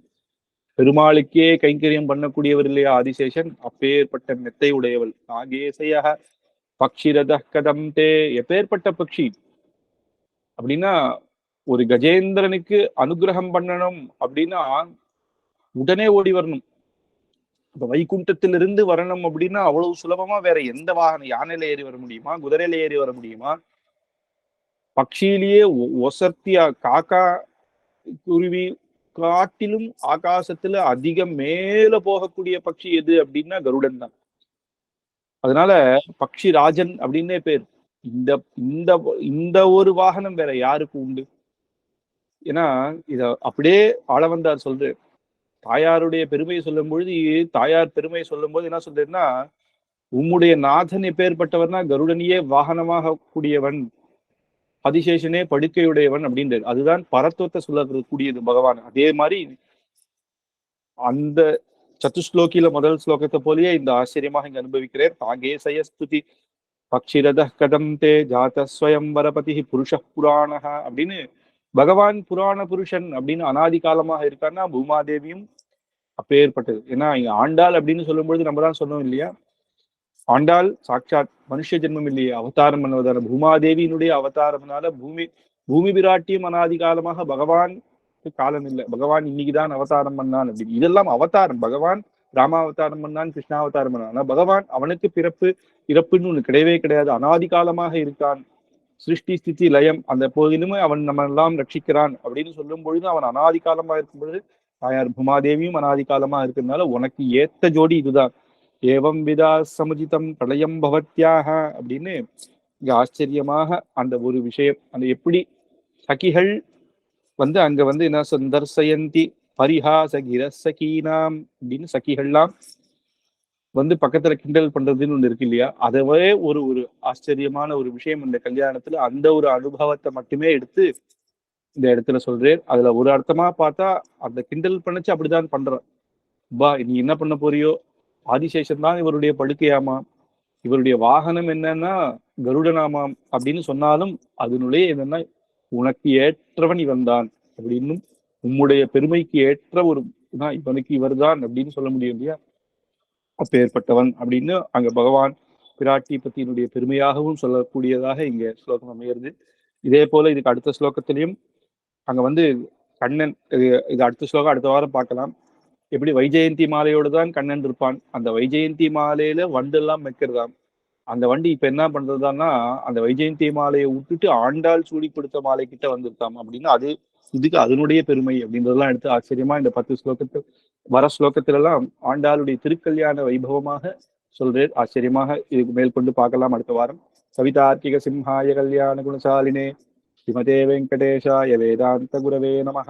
பெருமாளுக்கே கைங்கரியம் பண்ணக்கூடியவர் இல்லையா ஆதிசேஷன்? அப்பேற்பட்ட மெத்தை உடையவள் நாகேசையா பக்ஷிரத கதம் தே. எப்பேற்பட்ட பக்ஷி அப்படின்னா, ஒரு கஜேந்திரனுக்கு அனுகிரகம் பண்ணணும் அப்படின்னா உடனே ஓடி வரணும். இப்ப வைகுண்டத்திலிருந்து வரணும் அப்படின்னா அவ்வளவு சுலபமா வேற எந்த வாகனம், யானையில ஏறி வர முடியுமா? குதிரையில ஏறி வர முடியுமா? பக்ஷியிலேயே ஒசர்த்தியா, காக்கா குருவி காட்டிலும் ஆகாசத்துல அதிகம் மேல போகக்கூடிய பட்சி எது அப்படின்னா கருடன் தான். அதனால பக்ஷி ராஜன் அப்படின்னே பேர். இந்த இந்த இந்த ஒரு வாகனம் வேற யாருக்கு உண்டு? ஏன்னா இத அப்படியே ஆளவந்தார் சொல்றாரு. தாயாருடைய பெருமையை சொல்லும் பொழுது, தாயார் பெருமையை சொல்லும் போது என்ன சொல்றேன்னா, உம்முடைய நாதன் எப்பேற்பட்டவர்னா கருடனையே வாகனமாக கூடியவன், அதிசேஷனே படுக்கையுடையவன் அப்படின்றாரு. அதுதான் பரத்துவத்தை சொல்லக்கூடியது பகவான். அதே மாதிரி அந்த சதுஸ்லோகியில முதல் ஸ்லோகத்தை போலயே இந்த ஆச்சரியமாக இங்க அனுபவிக்கிறேன். தாகேசய ஸ்துதி பக்ஷிரத கதம் தே ஜாத ஸ்வயம் வரபதி புருஷ புராணக அப்படின்னு பகவான் புராண புருஷன் அப்படின்னு அனாதி காலமாக இருக்கான்னா பூமாதேவியும் அப்பேற்பட்டது. ஏன்னா இங்க ஆண்டாள் அப்படின்னு சொல்லும்பொழுது நம்ம தான் சொன்னோம் இல்லையா, ஆண்டாள் சாட்சாத் மனுஷ ஜென்மம் இல்லையே, அவதாரம் பண்ணுவதான பூமாதேவியினுடைய அவதாரம்னால பூமி பிராட்டியும் அனாதி காலமாக, பகவான் காலம் இல்லை, பகவான் இன்னைக்குதான் அவதாரம் பண்ணான் அப்படின்னு. இதெல்லாம் அவதாரம். பகவான் ராமாவதாரம் பண்ணான், கிருஷ்ணாவதாரம் பண்ணான். ஆனா பகவான் அவனுக்கு பிறப்பு இறப்புன்னு ஒண்ணு கிடையவே கிடையாது. அனாதி காலமாக இருக்கான். சிருஷ்டி ஸ்திதி லயம் அந்த போதிலுமே அவன் நம்ம எல்லாம் ரட்சிக்கிறான் அப்படின்னு சொல்லும் பொழுது அவன் அனாதி காலமா இருக்கும் பொழுது தாயார் பூமாதேவியும் அனாதி காலமா இருக்கிறதுனால உனக்கு ஏத்த ஜோடி இதுதான். ஏவம் விதா சமுஜிதம் பிரளயம் பவத்யாக அப்படின்னு இங்க ஆச்சரியமாக அந்த ஒரு விஷயம், அந்த எப்படி சகிகள் அங்க என்ன சந்தர்சயந்தி பரிஹாச கிரசகீனாம் அப்படின்னு சகிகள்லாம் பக்கத்துல கிண்டல் பண்றதுன்னு ஒண்ணு இருக்கு இல்லையா, அதவே ஒரு ஒரு ஆச்சரியமான ஒரு விஷயம் இந்த கல்யாணத்துல. அந்த ஒரு அனுபவத்தை மட்டுமே எடுத்து இந்த இடத்துல சொல்றேன். அதுல ஒரு அர்த்தமா பார்த்தா அந்த கிண்டல் பண்ணச்சு அப்படிதான் பண்றான். பா நீ என்ன பண்ண போறியோ, ஆதிசேஷன் தான் இவருடைய படுக்கையாமா, இவருடைய வாகனம் என்னன்னா கருடனாமாம் அப்படின்னு சொன்னாலும் அதனுடைய என்னன்னா உனக்கு ஏற்றவன் இவன் தான் அப்படின்னும், உம்முடைய பெருமைக்கு ஏற்ற ஒரு இவனுக்கு இவர்தான் அப்படின்னு சொல்ல முடியும் இல்லையா, அப்பேற்பட்டவன் அப்படின்னு அங்க பகவான் பிராட்டி பத்தியினுடைய பெருமையாகவும் சொல்லக்கூடியதாக இங்க ஸ்லோகம் அமைகிறது. இதே போல இதுக்கு அடுத்த ஸ்லோகத்திலையும் அங்க கண்ணன், இது அடுத்த ஸ்லோகம் அடுத்த வாரம் பார்க்கலாம். எப்படி வைஜெயந்தி மாலையோடு தான் கண்ணன் இருப்பான், அந்த வைஜெயந்தி மாலையில வண்டெல்லாம் வைக்கிறதாம். அந்த வண்டி இப்ப என்ன பண்றதுன்னா அந்த வைஜெயந்தி மாலையை விட்டுட்டு ஆண்டாள் சூடி கொடுத்த மாலை கிட்ட வந்திருக்காம் அப்படின்னு, அது இதுக்கு அதனுடைய பெருமை அப்படின்றதெல்லாம் எடுத்து ஆச்சரியமா இந்த 10 ஸ்லோகத்து வர ஸ்லோகத்துல எல்லாம் ஆண்டாளுடைய திருக்கல்யாண வைபவமாக சொல்றேன். ஆச்சரியமாக இதுக்கு மேல் கொண்டு பார்க்கலாம் அடுத்த வாரம். கவிதார்க்கிக சிம்ஹாய கல்யாண குணசாலினே ஸ்ரீமதே வெங்கடேஷாய வேதாந்த குரவே நமஹ.